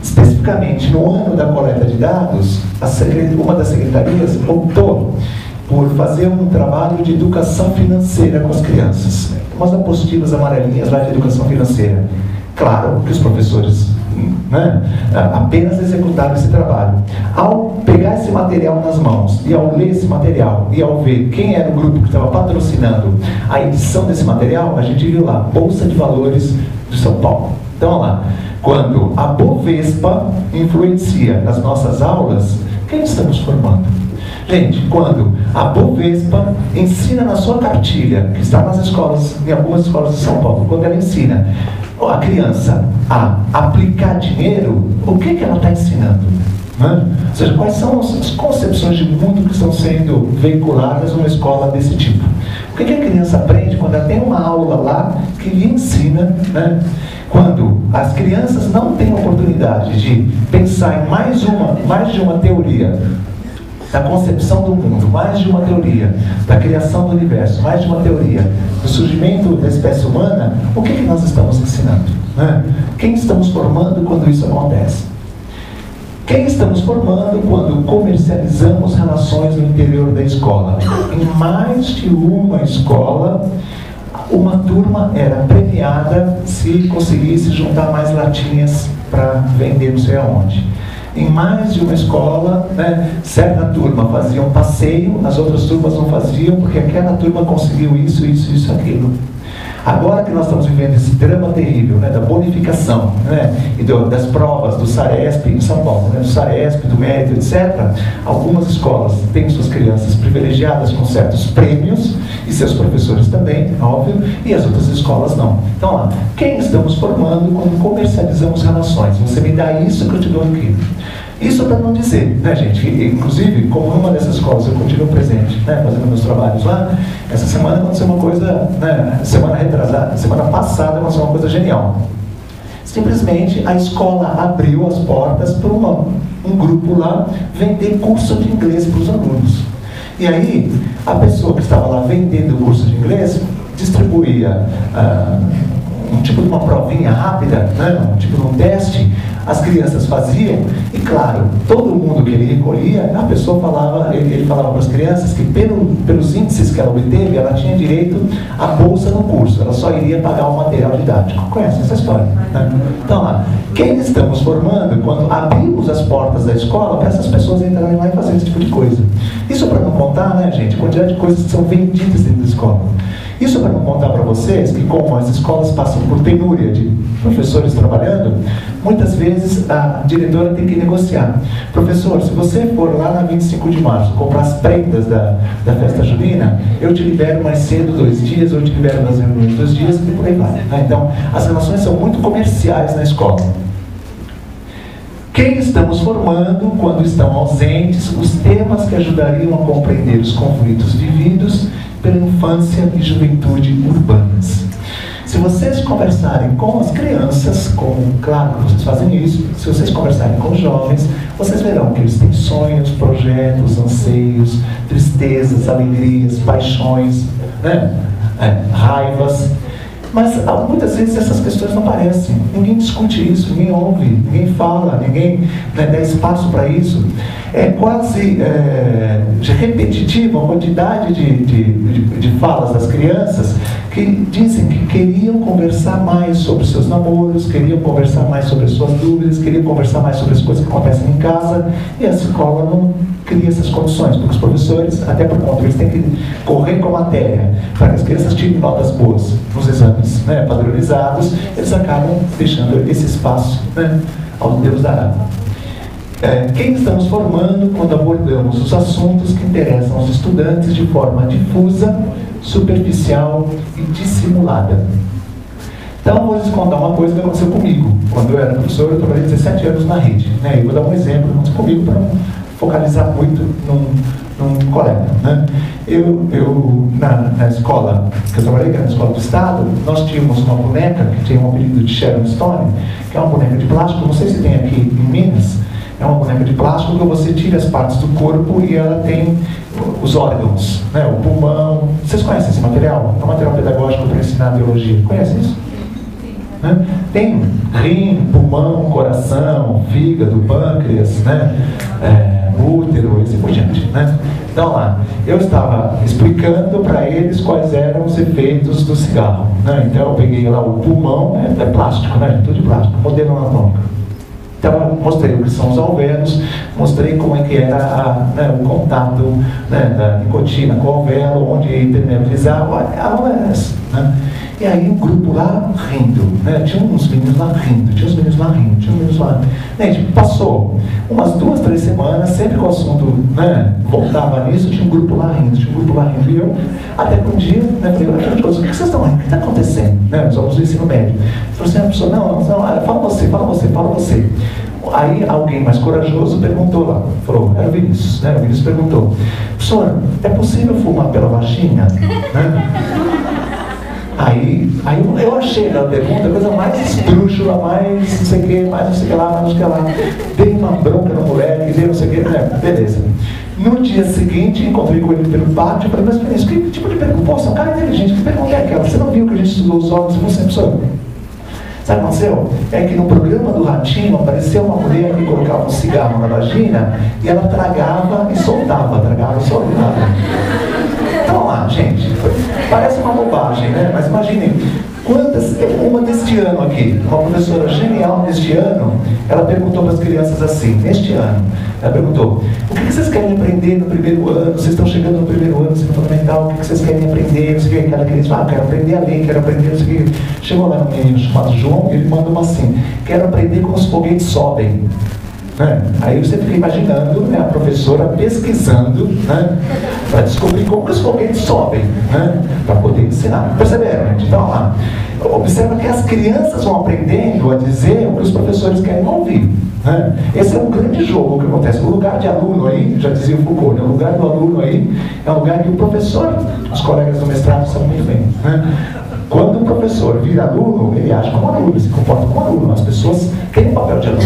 Especificamente, no ano da coleta de dados, uma das secretarias optou por fazer um trabalho de educação financeira com as crianças. Umas apostilas amarelinhas lá de educação financeira. Claro que os professores, né, apenas executaram esse trabalho. Ao pegar esse material nas mãos, e ao ler esse material, e ao ver quem era o grupo que estava patrocinando a edição desse material, a gente viu lá, Bolsa de Valores de São Paulo. Então, lá, quando a Bovespa influencia nas nossas aulas, quem estamos formando? Gente, quando a Bovespa ensina na sua cartilha, que está nas escolas, em algumas escolas de São Paulo, quando ela ensina a criança a aplicar dinheiro, o que ela está ensinando? Né? Ou seja, quais são as concepções de mundo que estão sendo veiculadas numa escola desse tipo? O que a criança aprende quando ela tem uma aula lá que lhe ensina, né? Quando as crianças não têm oportunidade de pensar em mais de uma teoria da concepção do mundo, mais de uma teoria da criação do universo, mais de uma teoria do surgimento da espécie humana, o que nós estamos ensinando? Né? Quem estamos formando quando isso acontece? Quem estamos formando quando comercializamos relações no interior da escola? Em mais de uma escola, uma turma era premiada se conseguisse juntar mais latinhas para vender não sei aonde. Em mais de uma escola, né, certa turma fazia um passeio, as outras turmas não faziam, porque aquela turma conseguiu isso, aquilo. Agora que nós estamos vivendo esse drama terrível, né, da bonificação, né, e das provas do Saresp em São Paulo, né, do Saresp, do Mérito, etc., algumas escolas têm suas crianças privilegiadas com certos prêmios, e seus professores também, óbvio, e as outras escolas não. Então, lá, quem estamos formando quando comercializamos relações? Você me dá isso que eu te dou aquilo. Isso para não dizer, né, gente, que, inclusive, como numa dessas escolas eu continuo presente, né, fazendo meus trabalhos lá, essa semana aconteceu uma coisa, né, semana passada aconteceu uma coisa genial. Simplesmente a escola abriu as portas para um grupo lá vender curso de inglês para os alunos. E aí, a pessoa que estava lá vendendo o curso de inglês distribuía um tipo de uma provinha rápida, né, um tipo de um teste, as crianças faziam, e claro, todo mundo que ele recolhia, a pessoa falava, ele falava para as crianças que pelos índices que ela obteve, ela tinha direito à bolsa no curso, ela só iria pagar o material didático. Conhece essa história? Né? Então, lá, quem estamos formando quando abrimos as portas da escola para essas pessoas entrarem lá e fazer esse tipo de coisa? Isso para não contar, né, gente, a quantidade de coisas que são vendidas dentro da escola. Isso para não contar para vocês que, como as escolas passam por penúria de professores trabalhando, muitas vezes a diretora tem que negociar. Professor, se você for lá na 25 de março comprar as prendas da festa junina, eu te libero mais cedo 2 dias, eu te libero nas reuniões 2 dias e por aí vai. Né? Então, as relações são muito comerciais na escola. Quem estamos formando quando estão ausentes os temas que ajudariam a compreender os conflitos vividos pela infância e juventude urbanas? Se vocês conversarem com as crianças, claro que vocês fazem isso, se vocês conversarem com os jovens, vocês verão que eles têm sonhos, projetos, anseios, tristezas, alegrias, paixões, né? Raivas. Mas muitas vezes essas questões não aparecem, ninguém discute isso, ninguém ouve, ninguém fala, ninguém dá espaço para isso. É quase repetitiva a quantidade de falas das crianças que dizem que queriam conversar mais sobre os seus namoros, queriam conversar mais sobre as suas dúvidas, queriam conversar mais sobre as coisas que acontecem em casa, e a escola não cria essas condições, porque os professores, até por conta, eles têm que correr com a matéria para que as crianças tirem notas boas nos exames padronizados, eles acabam deixando esse espaço ao Deus dará. Quem estamos formando quando abordamos os assuntos que interessam aos estudantes de forma difusa, superficial e dissimulada. Então, vou lhes contar uma coisa que aconteceu comigo. Quando eu era professor, eu trabalhei 17 anos na rede. E vou dar um exemplo que aconteceu comigo para não focalizar muito num colega. Na escola que eu trabalhei, que era na escola do Estado, nós tínhamos uma boneca que tinha um apelido de Sharon Stone, que é uma boneca de plástico, não sei se tem aqui em Minas. É uma boneca de plástico que você tira as partes do corpo e ela tem os órgãos, o pulmão. Vocês conhecem esse material? É um material pedagógico para ensinar biologia. Conhecem isso? Tem rim, pulmão, coração, fígado, pâncreas, útero e assim por diante. Então lá, eu estava explicando para eles quais eram os efeitos do cigarro. Então eu peguei lá o pulmão, é plástico, tudo de plástico, modelo anatômico. Então eu mostrei o que são os alvéolos, mostrei como é que era o contato da nicotina com o alvéolo, onde impermeabilizava, a aula era essa. E aí o grupo lá rindo, tinha uns meninos lá rindo, tinha uns meninos lá rindo, tinha uns meninos lá. Gente, passou umas 2, 3 semanas, sempre que o assunto voltava nisso, tinha um grupo lá rindo, e eu, até que um dia, falei, olha, o que vocês estão rindo? O que está acontecendo? Os alunos do ensino médio. Falei assim, a pessoa, não, fala você. Aí alguém mais corajoso perguntou lá, falou, era o Vinícius, o Vinícius perguntou, professor, é possível fumar pela vagina? Aí eu achei a pergunta a coisa mais esdrúxula, mais não sei o que, mais não sei o que lá, mais não sei o que lá. Dei uma bronca no moleque, dei não sei o que, beleza. No dia seguinte, encontrei com ele pelo pátio e falei, mas Vinícius, que tipo de pergunta? Pô, você é um cara inteligente, que pergunta é aquela? Você não viu que a gente estudou os órgãos e você pensou? Sabe o que aconteceu? É que no programa do Ratinho apareceu uma mulher que colocava um cigarro na vagina e ela tragava e soltava. Então lá, gente, parece uma bobagem, mas imaginem, uma deste ano aqui, uma professora genial deste ano, ela perguntou para as crianças assim, neste ano, ela perguntou, o que vocês querem aprender no primeiro ano? Vocês estão chegando no primeiro ano, ensino fundamental, o que vocês querem aprender? Não sei o que, aquela criança, quero aprender a ler, quero aprender, não sei o que. Chegou lá um menino chamado João, e ele mandou uma assim, quero aprender como os foguetes sobem. Aí você fica imaginando a professora pesquisando para descobrir como que os foguetes sobem, para poder ensinar. Perceberam, gente? Então lá, observa que as crianças vão aprendendo a dizer o que os professores querem ouvir. Esse é um grande jogo que acontece. O lugar de aluno aí, já dizia o Foucault, o lugar do aluno aí é um lugar que o professor, os colegas do mestrado sabem muito bem. Quando o professor vira aluno, ele age como aluno, ele se comporta como aluno. As pessoas têm um papel de aluno.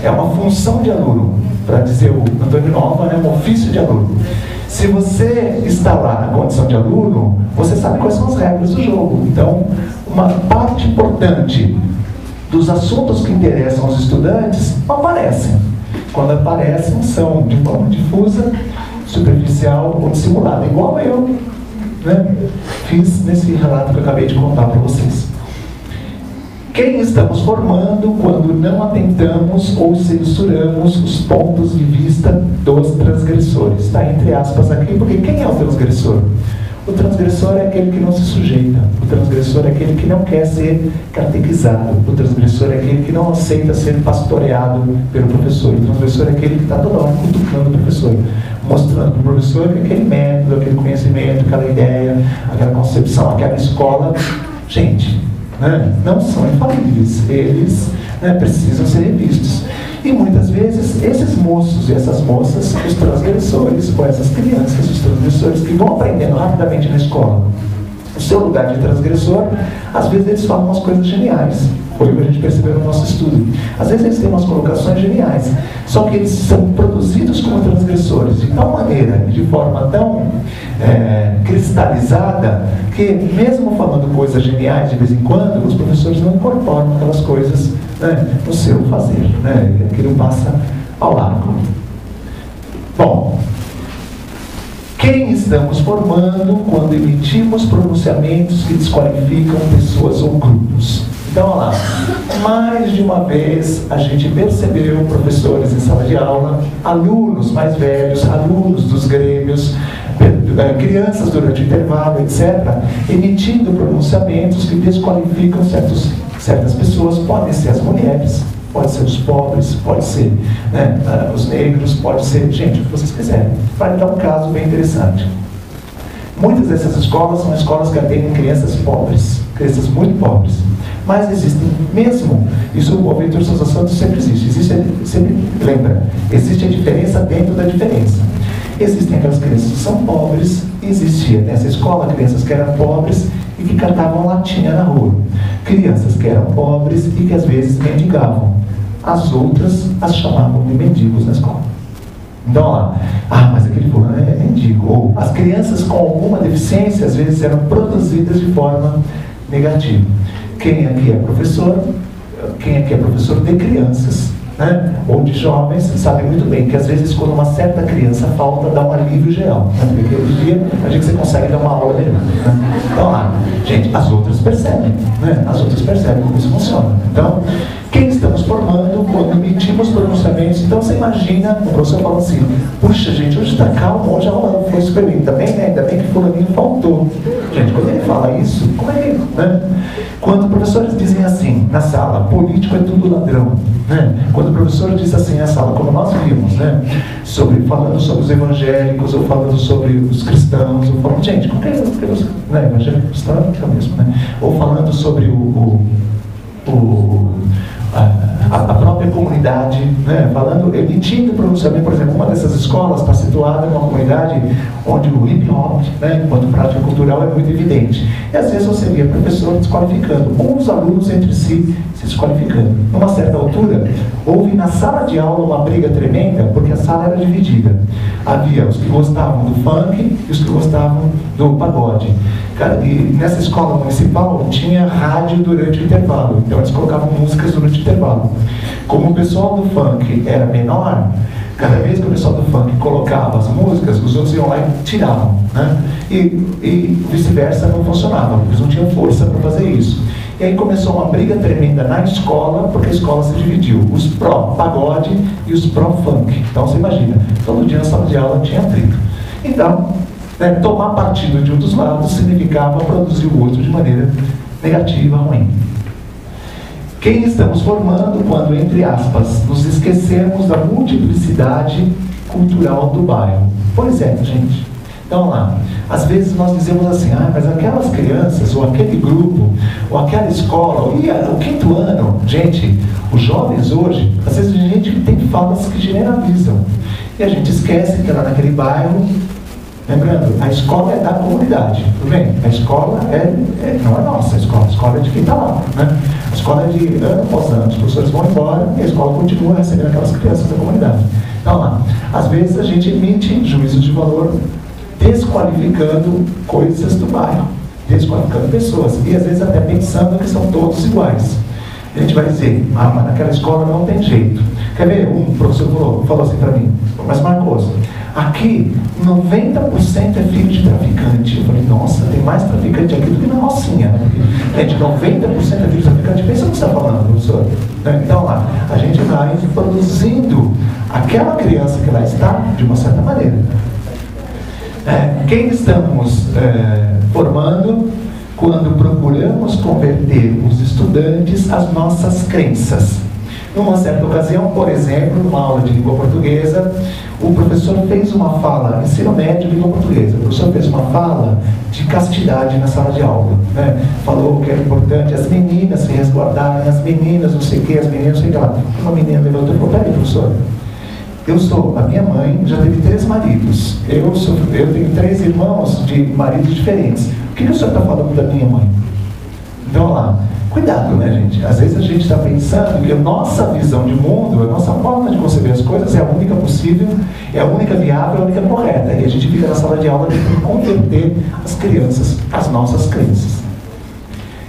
É uma função de aluno. Para dizer o Antônio Nova, é um ofício de aluno. Se você está lá na condição de aluno, você sabe quais são as regras do jogo. Então, uma parte importante dos assuntos que interessam aos estudantes não aparecem. Quando aparecem, são de forma difusa, superficial ou dissimulada, igual eu fiz nesse relato que eu acabei de contar para vocês. Quem estamos formando quando não atentamos ou censuramos os pontos de vista dos transgressores? Está entre aspas aqui, porque quem é o transgressor? O transgressor é aquele que não se sujeita. O transgressor é aquele que não quer ser catequizado. O transgressor é aquele que não aceita ser pastoreado pelo professor. O transgressor é aquele que está toda hora cutucando o professor, mostrando para o professor que aquele método, aquele conhecimento, aquela ideia, aquela concepção, aquela escola, gente, não são infalíveis. Eles precisam ser revistos. E muitas vezes esses moços e essas moças, os transgressores, ou essas crianças, os transgressores que vão aprendendo rapidamente na escola, o seu lugar de transgressor, às vezes eles falam umas coisas geniais. Foi o que a gente percebeu no nosso estudo. Às vezes eles têm umas colocações geniais, só que eles são produzidos como transgressores de tal maneira, de forma tão cristalizada, que mesmo falando coisas geniais de vez em quando, os professores não incorporam aquelas coisas, né, no seu fazer, né? Aquilo passa ao largo. Bom, quem estamos formando quando emitimos pronunciamentos que desqualificam pessoas ou grupos? Então, olha lá, mais de uma vez a gente percebeu professores em sala de aula, alunos mais velhos, alunos dos grêmios, crianças durante o intervalo, etc., emitindo pronunciamentos que desqualificam certas pessoas. Podem ser as mulheres, pode ser os pobres, pode ser, né, os negros, pode ser, gente, o que vocês quiserem. Vai dar um caso bem interessante. Muitas dessas escolas são escolas que atendem crianças pobres, crianças muito pobres. Mas existem, mesmo, isso o Victor Souza Santos sempre sempre lembra, existe a diferença dentro da diferença. Existem aquelas crianças que são pobres, existia nessa escola crianças que eram pobres e que cantavam latinha na rua. Crianças que eram pobres e que às vezes mendigavam. As outras as chamavam de mendigos na escola. Então, lá, mas aquele fulano é mendigo. Ou as crianças com alguma deficiência às vezes eram produzidas de forma negativa. Quem aqui é professor? Quem aqui é professor de crianças, né, ou de jovens, sabe muito bem que às vezes quando uma certa criança falta, dá um alívio geral, né? Porque aquele dia a gente consegue dar uma aula melhor, né? Então lá, gente, as outras percebem, né? As outras percebem como isso funciona. Então, quem estamos formando quando emitimos pronunciamentos? Então você imagina, o professor fala assim, puxa gente, hoje está calmo, hoje a aula foi super linda, também, né? Ainda bem que fulaninho faltou. Gente, quando ele fala isso, como é que, né? Quando professores dizem assim na sala, político é tudo ladrão, né? Quando o professor diz assim na sala, como nós vimos, né? Falando sobre os evangélicos, ou falando sobre os cristãos, ou falando, gente, como que né? Evangélico cristão é o mesmo, né? Ou falando sobre a própria comunidade, né? Emitindo pronunciamento. Por exemplo, uma dessas escolas está situada numa comunidade onde o hip hop, né, enquanto prática cultural, é muito evidente. E às vezes você via professor desqualificando, ou os alunos entre si se desqualificando. Numa certa altura, houve na sala de aula uma briga tremenda, porque a sala era dividida. Havia os que gostavam do funk e os que gostavam do pagode. E nessa escola municipal tinha rádio durante o intervalo, então eles colocavam músicas durante o intervalo. Como o pessoal do funk era menor, cada vez que o pessoal do funk colocava as músicas, os outros iam lá e tiravam, né? E vice-versa, não funcionava, eles não tinham força para fazer isso. E aí começou uma briga tremenda na escola, porque a escola se dividiu, os pró-pagode e os pró-funk. Então você imagina, todo dia na sala de aula tinha atrito. Então, né, tomar partido de um dos lados significava produzir o outro de maneira negativa, ruim. Quem estamos formando quando, entre aspas, nos esquecemos da multiplicidade cultural do bairro? Por exemplo, gente, então lá, às vezes nós dizemos assim, mas aquelas crianças, ou aquele grupo, ou aquela escola, ou o quinto ano, gente, os jovens hoje, às vezes a gente tem falas que generalizam, e a gente esquece que lá naquele bairro, lembrando, a escola é da comunidade, tudo bem? A escola não é nossa, a escola é de quem está lá, né? A escola é de ano após ano, os professores vão embora e a escola continua recebendo aquelas crianças da comunidade. Então lá, às vezes a gente emite juízos de valor desqualificando coisas do bairro, desqualificando pessoas, e às vezes até pensando que são todos iguais. A gente vai dizer, mas naquela escola não tem jeito. Quer ver? Um professor falou assim para mim, mas Marcos, aqui 90% é filho de traficante. Eu falei, nossa, tem mais traficante aqui do que na Rocinha, né? Gente, 90% é filho de traficante. Pensa no que você está falando, professor. Então lá, a gente vai produzindo aquela criança que lá está de uma certa maneira. Quem estamos formando quando procuramos converter os estudantes às nossas crenças? Numa certa ocasião, por exemplo, numa aula de língua portuguesa, o professor fez uma fala, ensino médio de língua portuguesa, o professor fez uma fala de castidade na sala de aula, né? Falou que era importante as meninas se resguardarem, as meninas não sei o que, as meninas não sei o que lá. Uma menina levantou e falou, peraí, professor, a minha mãe já teve 3 maridos, eu tenho 3 irmãos de maridos diferentes. que o senhor está falando da minha mãe? Então, olha lá, cuidado, né, gente? Às vezes a gente está pensando que a nossa visão de mundo, a nossa forma de conceber as coisas é a única possível, é a única viável, é a única correta. E a gente fica na sala de aula tentando converter as crianças às nossas crenças.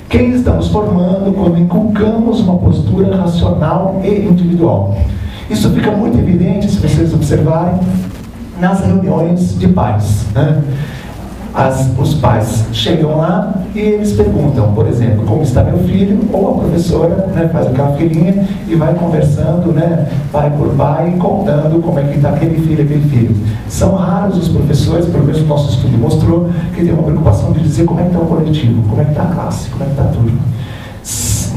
Quem estamos formando quando inculcamos uma postura racional e individual? Isso fica muito evidente, se vocês observarem, nas reuniões de pais, né? Os pais chegam lá e eles perguntam, por exemplo, como está meu filho, ou a professora, né, faz aquela filinha e vai conversando, né, pai por pai, contando como é que está aquele filho. São raros os professores, pelo menos o nosso estudo mostrou, que tem uma preocupação de dizer como é que está o coletivo, como é que está a classe, como é que está a turma.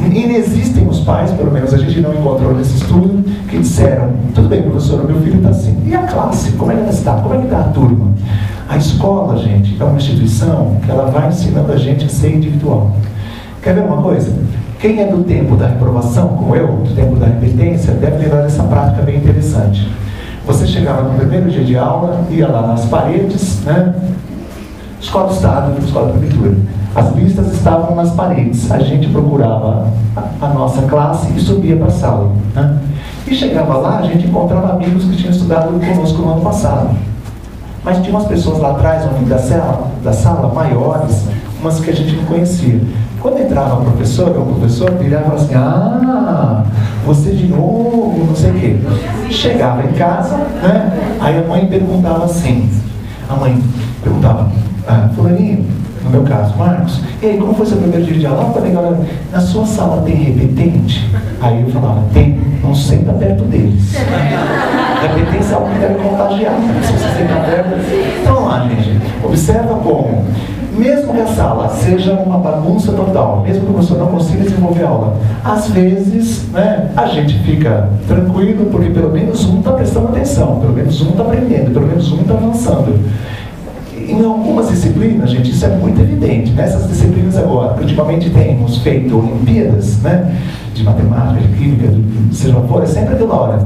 Inexistem os pais, pelo menos a gente não encontrou nesse estudo, que disseram, tudo bem, professora, meu filho está assim. E a classe, como é que ela está? Como é que está a turma? A escola, gente, é uma instituição que ela vai ensinando a gente a ser individual. Quer ver uma coisa? Quem é do tempo da reprovação, como eu, do tempo da repetência, deve lembrar dessa prática bem interessante. Você chegava no primeiro dia de aula, ia lá nas paredes, né? Escola do Estado, escola da prefeitura. As listas estavam nas paredes. A gente procurava a nossa classe e subia para a sala, né? E chegava lá, a gente encontrava amigos que tinham estudado conosco no ano passado. Mas tinha umas pessoas lá atrás, no fim da sala, maiores, umas que a gente não conhecia. Quando entrava a professora, ou o professor virava e falava assim, ah, você de novo, não sei o quê. Chegava em casa, né? Aí a mãe perguntava assim, fulaninho, no meu caso, Marcos, e aí, como foi seu primeiro dia de aula? Eu falei, galera, na sua sala tem repetente? Aí eu falava, tem, não senta perto deles. Repetência é algo que deve contagiar, né? Se você senta perto. Então vamos lá, gente, observa como, mesmo que a sala seja uma bagunça total, mesmo que o professor não consiga desenvolver a aula, às vezes, né, a gente fica tranquilo, porque pelo menos um está prestando atenção, pelo menos um está aprendendo, pelo menos um está avançando. Em algumas disciplinas, gente, isso é muito evidente. Nessas disciplinas agora, que ultimamente temos feito Olimpíadas, né, de matemática, de química, seja lá for, é sempre toda hora.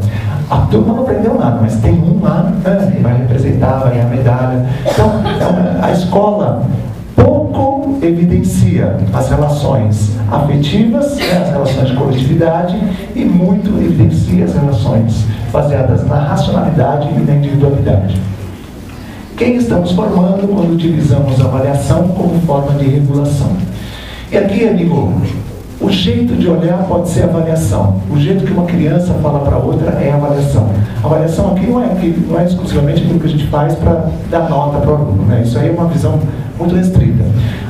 A turma não aprendeu nada, mas tem um lá, né, que vai representar, vai ganhar medalha. Então, a escola pouco evidencia as relações afetivas, né, as relações de coletividade, e muito evidencia as relações baseadas na racionalidade e na individualidade. Quem estamos formando quando utilizamos a avaliação como forma de regulação? E aqui, amigo, o jeito de olhar pode ser avaliação. O jeito que uma criança fala para outra é avaliação. A avaliação aqui não é exclusivamente aquilo que a gente faz para dar nota para o aluno, né? Isso aí é uma visão muito restrita.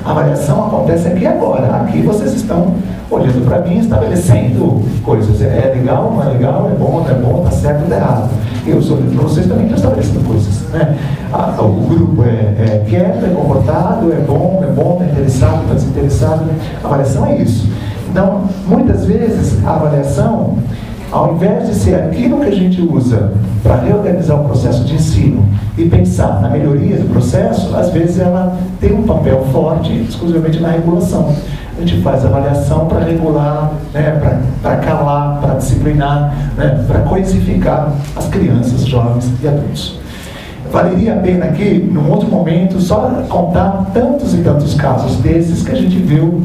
A avaliação acontece aqui agora. Aqui vocês estão olhando para mim, estabelecendo coisas. É legal, não é legal, é bom, não é bom, está certo, está errado. Eu sou olhando para vocês também, estou estabelecendo coisas, né? O grupo é quieto, é comportado, é bom, está interessado, está desinteressado. A avaliação é isso. Então, muitas vezes, a avaliação, ao invés de ser aquilo que a gente usa para reorganizar o processo de ensino e pensar na melhoria do processo, às vezes ela tem um papel forte exclusivamente na regulação. A gente faz avaliação para regular, né, para calar, para disciplinar, né, para coisificar as crianças, jovens e adultos. Valeria a pena aqui, num outro momento, só contar tantos e tantos casos desses que a gente viu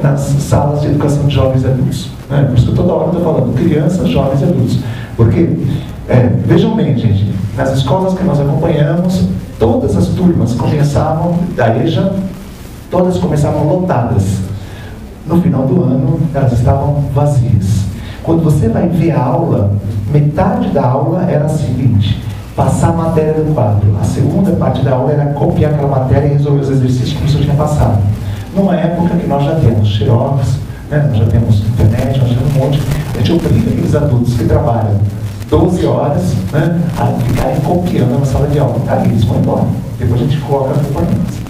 nas salas de educação de jovens e adultos. Né? Por isso que toda hora eu estou falando crianças, jovens e adultos. Porque, vejam bem, gente, nas escolas que nós acompanhamos, todas as turmas começavam, da EJA, todas começavam lotadas. No final do ano, elas estavam vazias. Quando você vai ver a aula, metade da aula era a seguinte: passar a matéria do quadro. A segunda parte da aula era copiar aquela matéria e resolver os exercícios como se eu tinha passado. Numa época que nós já temos xerox, né, nós já temos internet, nós já temos um monte. A gente obriga aqueles adultos que trabalham 12 horas, né, a ficarem copiando na sala de aula. Aí eles vão embora. Depois a gente coloca a culpa neles.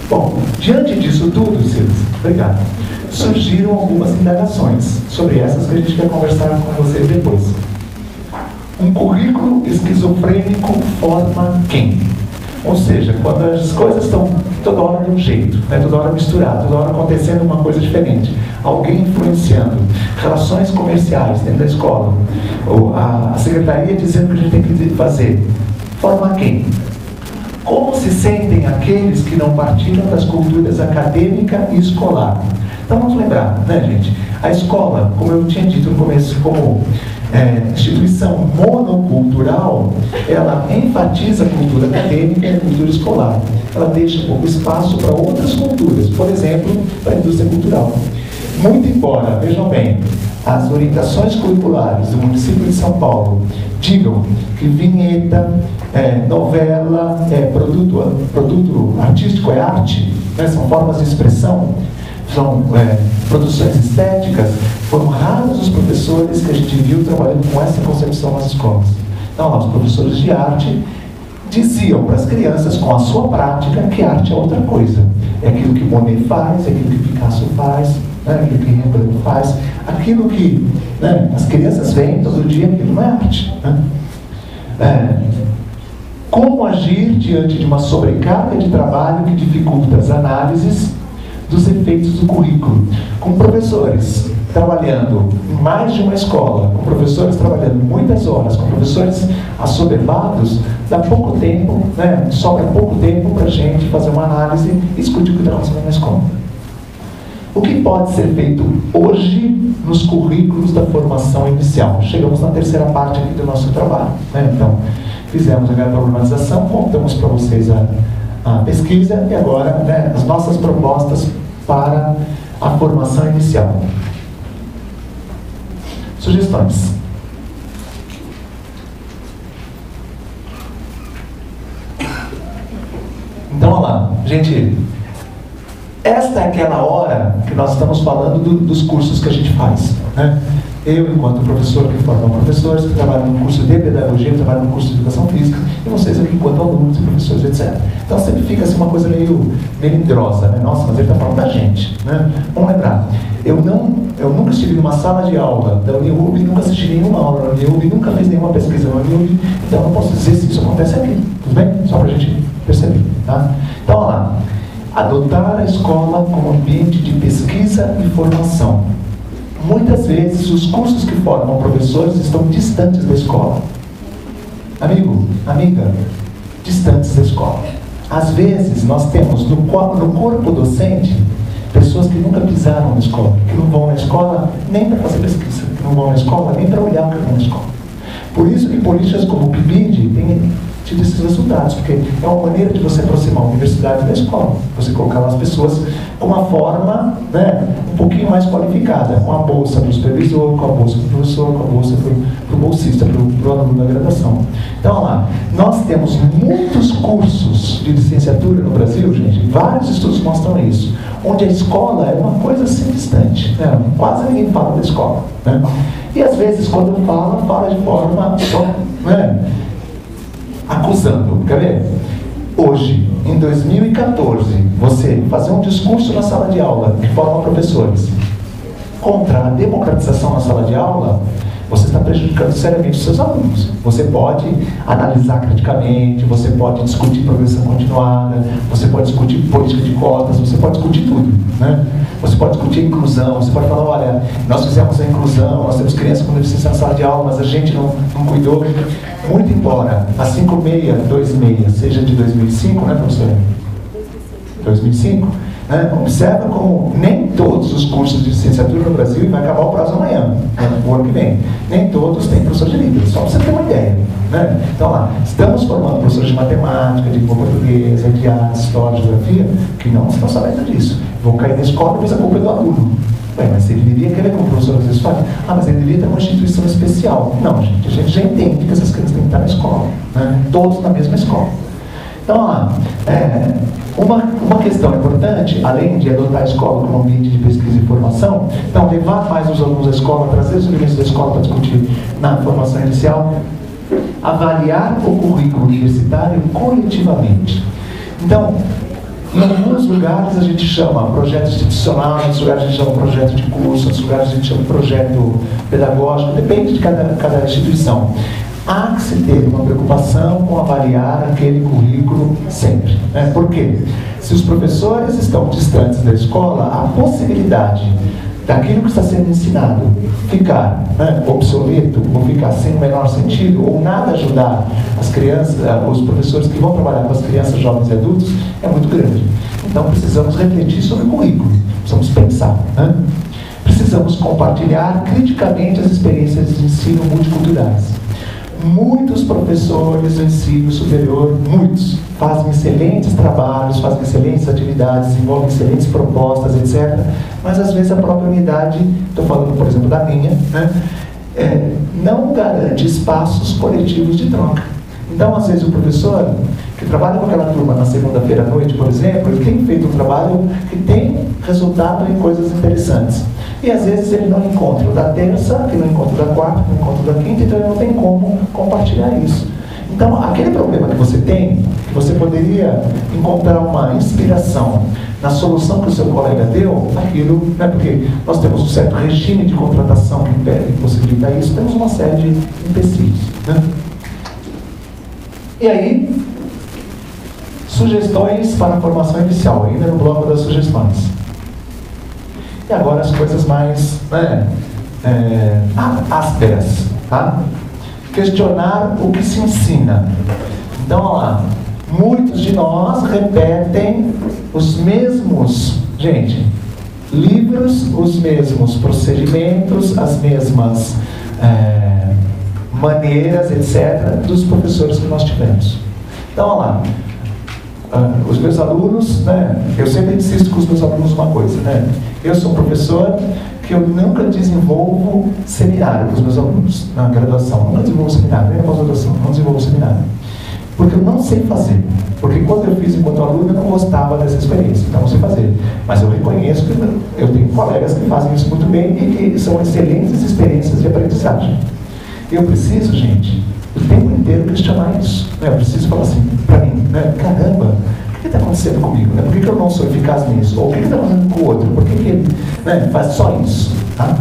Bom, diante disso tudo, Silas, obrigado, surgiram algumas indagações sobre essas que a gente quer conversar com vocês depois. Um currículo esquizofrênico forma quem? Ou seja, quando as coisas estão toda hora de um jeito, né, toda hora misturado, toda hora acontecendo uma coisa diferente, alguém influenciando, relações comerciais dentro da escola, ou a secretaria dizendo o que a gente tem que fazer, forma quem? Como se sentem aqueles que não partilham das culturas acadêmica e escolar? Então vamos lembrar, né, gente? A escola, como eu tinha dito no começo, como instituição monocultural, ela enfatiza a cultura acadêmica e a cultura escolar. Ela deixa pouco espaço para outras culturas, por exemplo, para a indústria cultural. Muito embora, vejam bem, as orientações curriculares do município de São Paulo digam que vinheta, novela, produto artístico é arte, né, são formas de expressão, são produções estéticas, foram raros os professores que a gente viu trabalhando com essa concepção nas escolas. Então, os professores de arte diziam para as crianças, com a sua prática, que arte é outra coisa. É aquilo que Monet faz, é aquilo que Picasso faz, né, aquilo que Rembrandt faz, aquilo que, né, as crianças veem todo dia, aquilo não é arte. Né? Como agir diante de uma sobrecarga de trabalho que dificulta as análises dos efeitos do currículo, com professores trabalhando em mais de uma escola, com professores trabalhando muitas horas, com professores assoberbados, dá pouco tempo, né, sobra pouco tempo para a gente fazer uma análise e discutir o que está acontecendo na escola. O que pode ser feito hoje nos currículos da formação inicial? Chegamos na terceira parte aqui do nosso trabalho, né? Então, fizemos a problematização, contamos para vocês a pesquisa e agora, né, as nossas propostas para a formação inicial. Sugestões. Então, olha lá, gente, esta é aquela hora que nós estamos falando dos cursos que a gente faz, né? Eu, enquanto professor que forma professores, que trabalho no curso de pedagogia, que trabalho no curso de educação física, e vocês aqui enquanto alunos e professores, etc. Então sempre fica assim uma coisa meio melindrosa, né? Nossa, mas ele está falando da gente, né? Vamos lembrar, eu nunca estive numa sala de aula da Uniub, nunca assisti nenhuma aula na Uniub, nunca fiz nenhuma pesquisa na Uniub, então não posso dizer se isso acontece aqui, tudo bem? Só para a gente perceber, tá? Então, olha lá, adotar a escola como ambiente de pesquisa e formação. Muitas vezes os cursos que formam professores estão distantes da escola. Amigo, amiga, distantes da escola. Às vezes nós temos no corpo docente pessoas que nunca pisaram na escola, que não vão na escola nem para fazer pesquisa, que não vão na escola nem para olhar o que vão na escola. Por isso que políticas como o PIBID têm tido esses resultados, porque é uma maneira de você aproximar a universidade da escola, você colocar lá as pessoas com uma forma, né, um pouquinho mais qualificada, com a bolsa para o supervisor, com a bolsa para o professor, com a bolsa para o bolsista, para o aluno da graduação. Então, olha lá, nós temos muitos cursos de licenciatura no Brasil, gente, vários estudos mostram isso, onde a escola é uma coisa assim distante, né? Quase ninguém fala da escola, né? E às vezes, quando fala de forma só, né, acusando. Quer ver? Hoje, em 2014, você fazer um discurso na sala de aula que forma professores contra a democratização na sala de aula, você está prejudicando seriamente os seus alunos. Você pode analisar criticamente, você pode discutir progressão continuada, você pode discutir política de cotas, você pode discutir tudo, né? Você pode discutir inclusão, você pode falar, olha, nós fizemos a inclusão, nós temos crianças com deficiência na sala de aula, mas a gente não cuidou. Muito embora a 5626 seja de 2005, né, professor? 2005? Né? Observa como nem todos os cursos de licenciatura no Brasil, e vai acabar o prazo amanhã, né, o ano que vem, nem todos têm professor de Libras, só para você ter uma ideia. Né? Então, lá, estamos formando professores de matemática, de língua portuguesa, de arte, história, geografia, que não estão sabendo disso. Vão cair na escola, mas a culpa é do aluno. Bem, mas ele deveria querer, como o professor às vezes fala, mas ele deveria ter uma instituição especial. Não, gente, a gente já entende que essas crianças têm que estar na escola, né? Todos na mesma escola. Então, lá, uma questão importante, além de adotar a escola como ambiente de pesquisa e formação, então, levar mais os alunos à escola, trazer os elementos da escola para discutir na formação inicial, avaliar o currículo universitário coletivamente. Então, em alguns lugares a gente chama projeto institucional, em outros lugares a gente chama projeto de curso, em outros lugares a gente chama projeto pedagógico, depende de cada instituição. Há que se ter uma preocupação com avaliar aquele currículo sempre. Né? Por quê? Se os professores estão distantes da escola, a possibilidade daquilo que está sendo ensinado ficar, né, obsoleto, ou ficar sem o menor sentido, ou nada ajudar as crianças, os professores que vão trabalhar com as crianças, jovens e adultos, é muito grande. Então precisamos refletir sobre o currículo, precisamos pensar, né? Precisamos compartilhar criticamente as experiências de ensino multiculturais. Muitos professores do ensino superior, muitos, fazem excelentes trabalhos, fazem excelentes atividades, desenvolvem excelentes propostas, etc. Mas às vezes a própria unidade, estou falando por exemplo da minha, né, não garante espaços coletivos de troca. Então às vezes o professor que trabalha com aquela turma na segunda-feira à noite, por exemplo, ele tem feito um trabalho que tem resultado em coisas interessantes. E às vezes ele não encontra o da terça, que não encontra o da quarta, que não encontra o da quinta, então ele não tem como compartilhar isso. Então, aquele problema que você tem, que você poderia encontrar uma inspiração na solução que o seu colega deu, aquilo, né, porque nós temos um certo regime de contratação que possibilita isso, temos uma série de empecilhos, né? E aí, sugestões para a formação inicial, ainda no bloco das sugestões. E agora as coisas mais, né, ásperas, tá? Questionar o que se ensina. Então, olha lá, muitos de nós repetem os mesmos, gente, livros, os mesmos procedimentos, as mesmas maneiras, etc., dos professores que nós tivemos. Então, olha lá, os meus alunos, né, eu sempre insisto com os meus alunos uma coisa, né? Eu sou um professor que eu nunca desenvolvo seminário com os meus alunos na graduação, nunca desenvolvo seminário, nem na pós-graduação, não desenvolvo seminário. Porque eu não sei fazer. Porque quando eu fiz enquanto aluno, eu não gostava dessa experiência, então não sei fazer. Mas eu reconheço que eu tenho colegas que fazem isso muito bem e que são excelentes experiências de aprendizagem. Eu preciso, gente, o tempo inteiro questionar isso. Né? Eu preciso falar assim, para mim, né? Caramba, o que está acontecendo comigo? Né? Por que eu não sou eficaz nisso? Ou o que está acontecendo com o outro? Por que ele, né, faz só isso? Tá?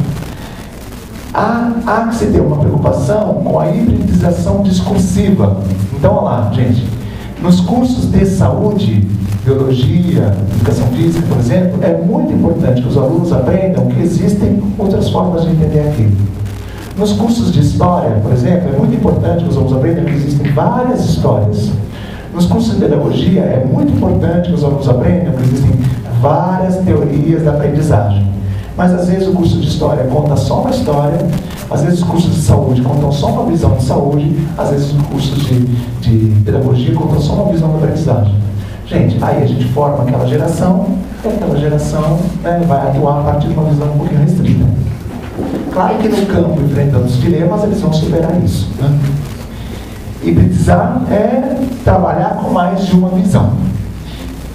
Há que se ter uma preocupação com a hibridização discursiva. Então, olha lá, gente, nos cursos de saúde, biologia, educação física, por exemplo, é muito importante que os alunos aprendam que existem outras formas de entender aquilo. Nos cursos de história, por exemplo, é muito importante que os alunos aprendam que existem várias histórias. Nos cursos de pedagogia, é muito importante que os alunos aprendam que existem várias teorias da aprendizagem. Mas às vezes o curso de história conta só uma história, às vezes os cursos de saúde contam só uma visão de saúde, às vezes os cursos de pedagogia contam só uma visão da aprendizagem. Gente, aí a gente forma aquela geração, e aquela geração, né, vai atuar a partir de uma visão um pouquinho restrita. Claro que no campo, enfrentando os dilemas, eles vão superar isso, né? Hibridizar é trabalhar com mais de uma visão.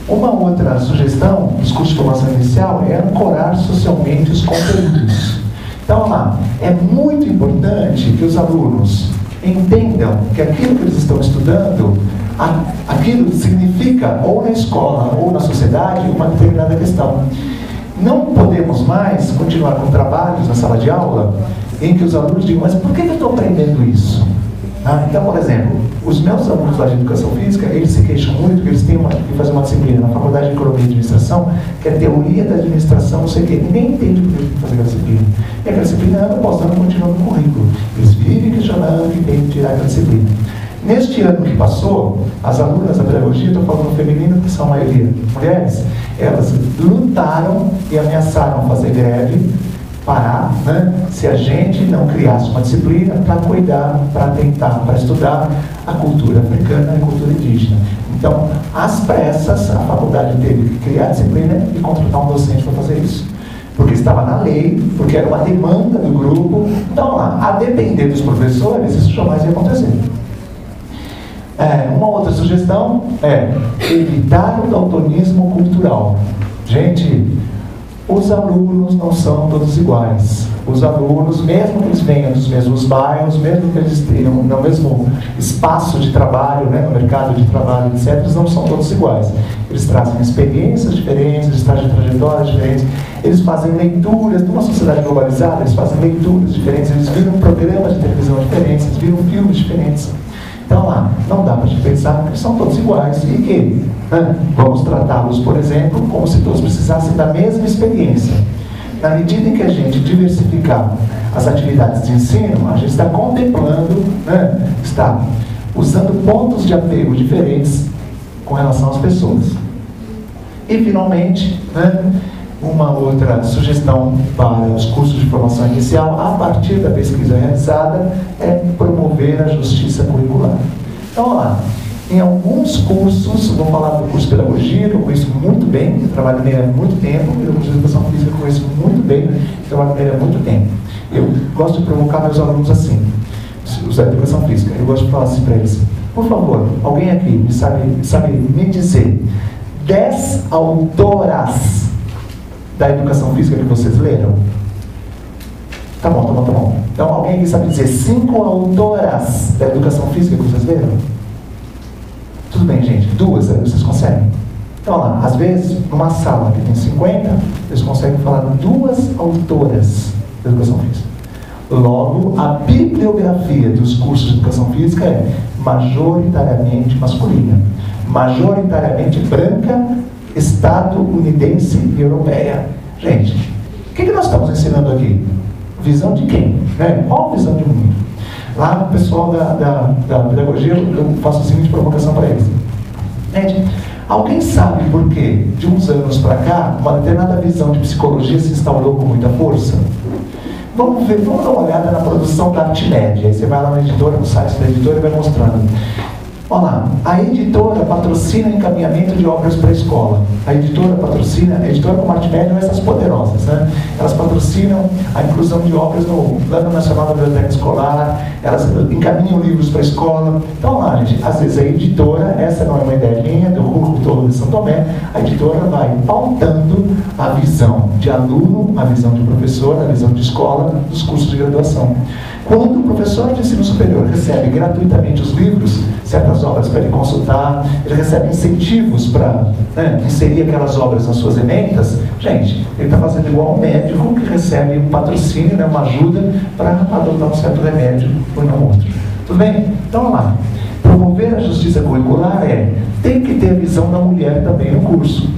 Uma outra sugestão dos cursos de formação inicial é ancorar socialmente os conteúdos. Então, lá, é muito importante que os alunos entendam que aquilo que eles estão estudando, aquilo significa, ou na escola, ou na sociedade, uma determinada questão. Não podemos mais continuar com trabalhos na sala de aula em que os alunos digam, mas por que eu estou aprendendo isso? Então, por exemplo, os meus alunos lá de educação física, eles se queixam muito que eles têm que fazer uma disciplina na Faculdade de Economia e Administração, que é teoria da administração, não sei o quê. Ninguém entende por que tem que fazer aquela disciplina. E aquela disciplina, ano após ano, continua no currículo. Eles vivem questionando que tem que tirar aquela disciplina. Neste ano que passou, as alunas da pedagogia, estou falando feminino, que são a maioria mulheres, elas lutaram e ameaçaram fazer greve, parar, né, se a gente não criasse uma disciplina para cuidar, para tentar, para estudar a cultura africana e a cultura indígena. Então, às pressas, a faculdade teve que criar a disciplina e contratar um docente para fazer isso. Porque estava na lei, porque era uma demanda do grupo. Então, lá, a depender dos professores, isso jamais ia acontecer. Uma outra sugestão é evitar o daltonismo cultural. Gente, os alunos não são todos iguais. Os alunos, mesmo que eles venham dos mesmos bairros, mesmo que eles tenham no mesmo espaço de trabalho, né, no mercado de trabalho, etc., eles não são todos iguais. Eles trazem experiências diferentes, eles trazem trajetórias diferentes, eles fazem leituras, numa sociedade globalizada, eles fazem leituras diferentes, eles viram programas de televisão diferentes, eles viram filmes diferentes. Então lá, não dá para a gente pensar que são todos iguais e que, né, vamos tratá-los, por exemplo, como se todos precisassem da mesma experiência. na medida em que a gente diversificar as atividades de ensino, a gente está contemplando, né, está usando pontos de apego diferentes com relação às pessoas. E, finalmente, né, uma outra sugestão para os cursos de formação inicial, a partir da pesquisa realizada, é promover a justiça curricular. Então, olha lá, em alguns cursos, vou falar do curso de pedagogia, que eu conheço muito bem, eu trabalho nele há muito tempo, e o curso de educação física eu conheço muito bem, trabalho nele há muito tempo. Eu gosto de provocar meus alunos assim, os da educação física, eu gosto de falar assim para eles: por favor, alguém aqui sabe me dizer 10 autoras da educação física que vocês leram? Tá bom. Então, alguém aqui sabe dizer 5 autoras da educação física que vocês leram? Tudo bem, gente, 2, vocês conseguem? Então, lá, às vezes, numa sala que tem 50, vocês conseguem falar 2 autoras da educação física. Logo, a bibliografia dos cursos de educação física é majoritariamente masculina, majoritariamente branca, estadunidense e europeia. Gente, o que nós estamos ensinando aqui? Visão de quem? Né? Qual visão de mundo? Lá, o pessoal da pedagogia, eu faço a seguinte provocação para eles. Gente, alguém sabe por que, de uns anos para cá, uma determinada visão de psicologia se instaurou com muita força? Vamos dar uma olhada na produção da Artimédia. Aí você vai lá na editora, no site da editora e vai mostrando. Olha lá, a editora patrocina encaminhamento de obras para a escola. A editora como Artimédia, essas poderosas, né? Elas patrocinam a inclusão de obras no Plano Nacional da Biblioteca Escolar, elas encaminham livros para a escola. Então lá, gente, às vezes a editora, essa não é uma ideia minha, do Grupo todo de São Tomé, a editora vai pautando a visão de aluno, a visão de professor, a visão de escola, dos cursos de graduação. Quando o professor de ensino superior recebe gratuitamente os livros, certas obras para ele consultar, ele recebe incentivos para inserir aquelas obras nas suas ementas, gente, ele está fazendo igual um médico que recebe um patrocínio, né, uma ajuda para adotar um certo remédio ou não outro. Tudo bem? Então, vamos lá. Promover a justiça curricular tem que ter a visão da mulher também no curso.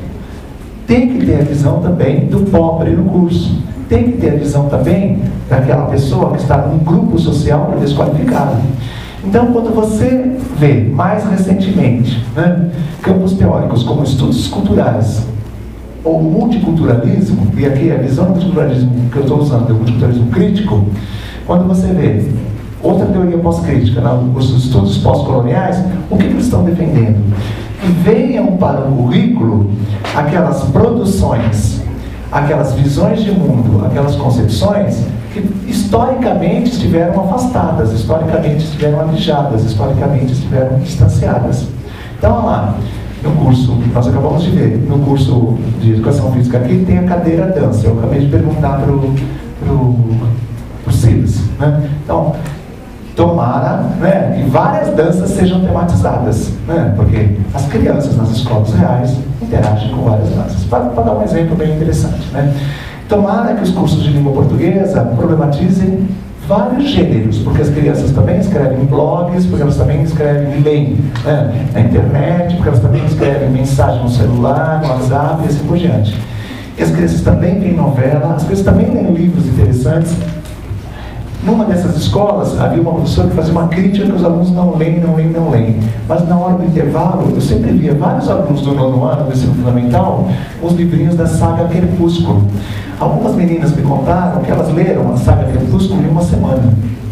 Tem que ter a visão também do pobre no curso. Tem que ter a visão também daquela pessoa que está num grupo social desqualificado. Então, quando você vê, mais recentemente, né, campos teóricos como estudos culturais ou multiculturalismo, e aqui a visão do multiculturalismo que eu estou usando é o multiculturalismo crítico, quando você vê outra teoria pós-crítica, os estudos pós-coloniais, o que eles estão defendendo? Que venham para o currículo aquelas produções, aquelas visões de mundo, aquelas concepções que historicamente estiveram afastadas, historicamente estiveram alijadas, historicamente estiveram distanciadas. Então, olha lá, no curso, nós acabamos de ver, no curso de educação física aqui tem a cadeira dança. Eu acabei de perguntar para o Silas, né? Então, tomara, né, que várias danças sejam tematizadas, né, porque as crianças nas escolas reais interagem com várias danças. Para dar um exemplo bem interessante, né? Tomara que os cursos de língua portuguesa problematizem vários gêneros, porque as crianças também escrevem em blogs, porque elas também escrevem e leem, né, na internet, porque elas também escrevem mensagem no celular, no WhatsApp e assim por diante. E as crianças também veem novela, as crianças também leem livros interessantes. Numa dessas escolas, havia uma professora que fazia uma crítica que os alunos não leem. Mas na hora do intervalo, eu sempre via vários alunos do 9º ano do ensino fundamental os livrinhos da saga Crepúsculo. Algumas meninas me contaram que elas leram a saga Crepúsculo em uma semana.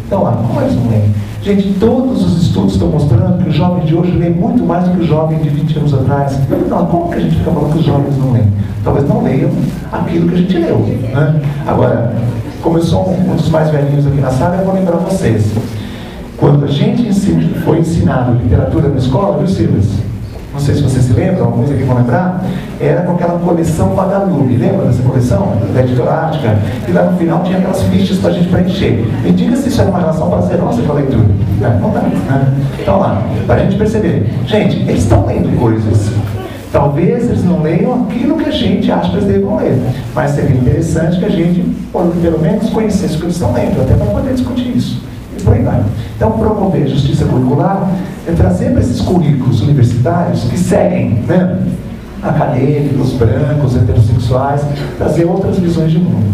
Então, como eles não leem? Gente, todos os estudos estão mostrando que o jovem de hoje lê muito mais do que o jovem de 20 anos atrás. Então, como que a gente fica falando que os jovens não leem? Talvez não leiam aquilo que a gente leu, né? Agora, como eu sou um dos mais velhinhos aqui na sala, eu vou lembrar vocês. Quando a gente foi ensinado literatura na escola, viu, Silas? Não sei se vocês se lembram, alguns aqui vão lembrar, era com aquela coleção Vagalume. Lembra dessa coleção? Da editora Ártica. E lá no final tinha aquelas fichas para a gente preencher. Me diga se isso era uma relação prazerosa com a leitura. Não dá, né? Então lá, para a gente perceber. Gente, eles estão lendo coisas. Talvez eles não leiam aquilo que a gente acha que eles devam ler, mas seria interessante que a gente, pelo menos, conhecesse o que eles estão lendo, até para poder discutir isso. E por aí vai. Então, promover a justiça curricular é trazer para esses currículos universitários que seguem, né, acadêmicos, brancos, heterossexuais, pessoais, trazer outras visões de mundo.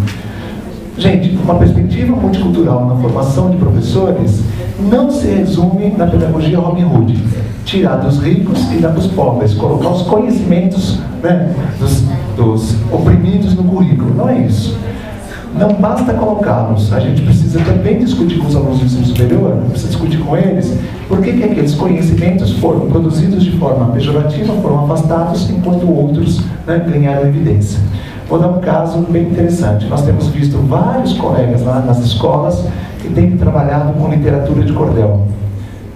Gente, uma perspectiva multicultural na formação de professores não se resume na pedagogia Robin Hood, tirar dos ricos e dar para os pobres, colocar os conhecimentos, né, dos oprimidos no currículo. Não é isso. Não basta colocá-los, a gente precisa também discutir com os alunos do ensino superior, precisa discutir com eles por que aqueles conhecimentos foram produzidos de forma pejorativa, foram afastados, enquanto outros, né, ganharam evidência. Vou dar um caso bem interessante. Nós temos visto vários colegas lá nas escolas que têm trabalhado com literatura de cordel.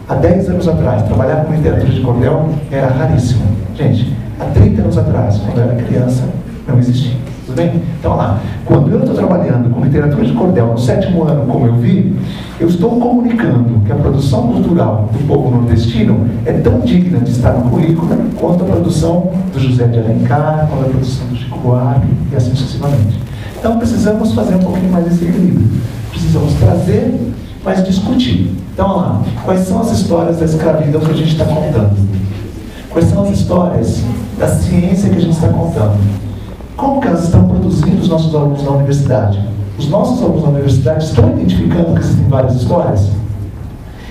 Há 10 anos atrás, trabalhar com literatura de cordel era raríssimo. Gente, há 30 anos atrás, quando eu era criança, não existia. Tudo bem? Então, lá, quando eu estou trabalhando com literatura de cordel no 7º ano, como eu vi, eu estou comunicando que a produção cultural do povo nordestino é tão digna de estar no currículo quanto a produção do José de Alencar, quanto a produção do Chico Buarque e assim sucessivamente. Então, precisamos fazer um pouquinho mais esse equilíbrio. Precisamos trazer, mas discutir. Então, lá, quais são as histórias da escravidão que a gente está contando? Quais são as histórias da ciência que a gente está contando? Como que elas estão produzindo os nossos alunos na universidade? Os nossos alunos na universidade estão identificando que existem várias histórias?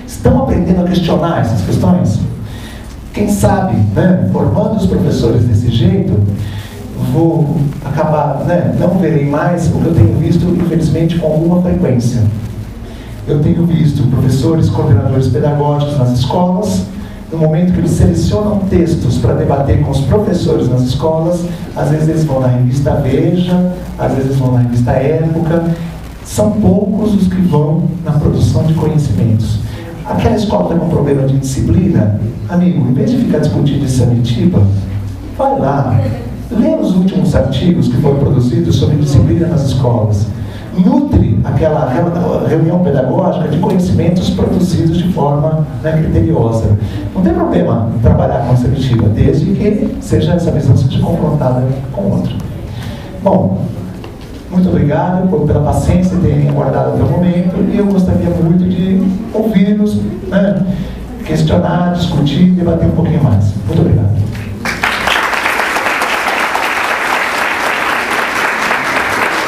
Estão aprendendo a questionar essas questões? Quem sabe, né, formando os professores desse jeito, vou acabar, né, não verei mais o que eu tenho visto, infelizmente, com alguma frequência. Eu tenho visto professores, coordenadores pedagógicos nas escolas, no momento que eles selecionam textos para debater com os professores nas escolas, às vezes eles vão na revista Veja, às vezes eles vão na revista Época. São poucos os que vão na produção de conhecimentos. Aquela escola está com problema de disciplina, amigo, em vez de ficar discutindo esse Amitiba, vai lá, lê os últimos artigos que foram produzidos sobre disciplina nas escolas. Nutre aquela reunião pedagógica de conhecimentos produzidos de forma, né, criteriosa. Não tem problema trabalhar com essa Amitiba, desde que essa visão seja confrontada com outra. Bom, muito obrigado pela paciência de terem aguardado até o momento, e eu gostaria muito de ouvi-los, né, questionar, discutir e debater um pouquinho mais. Muito obrigado.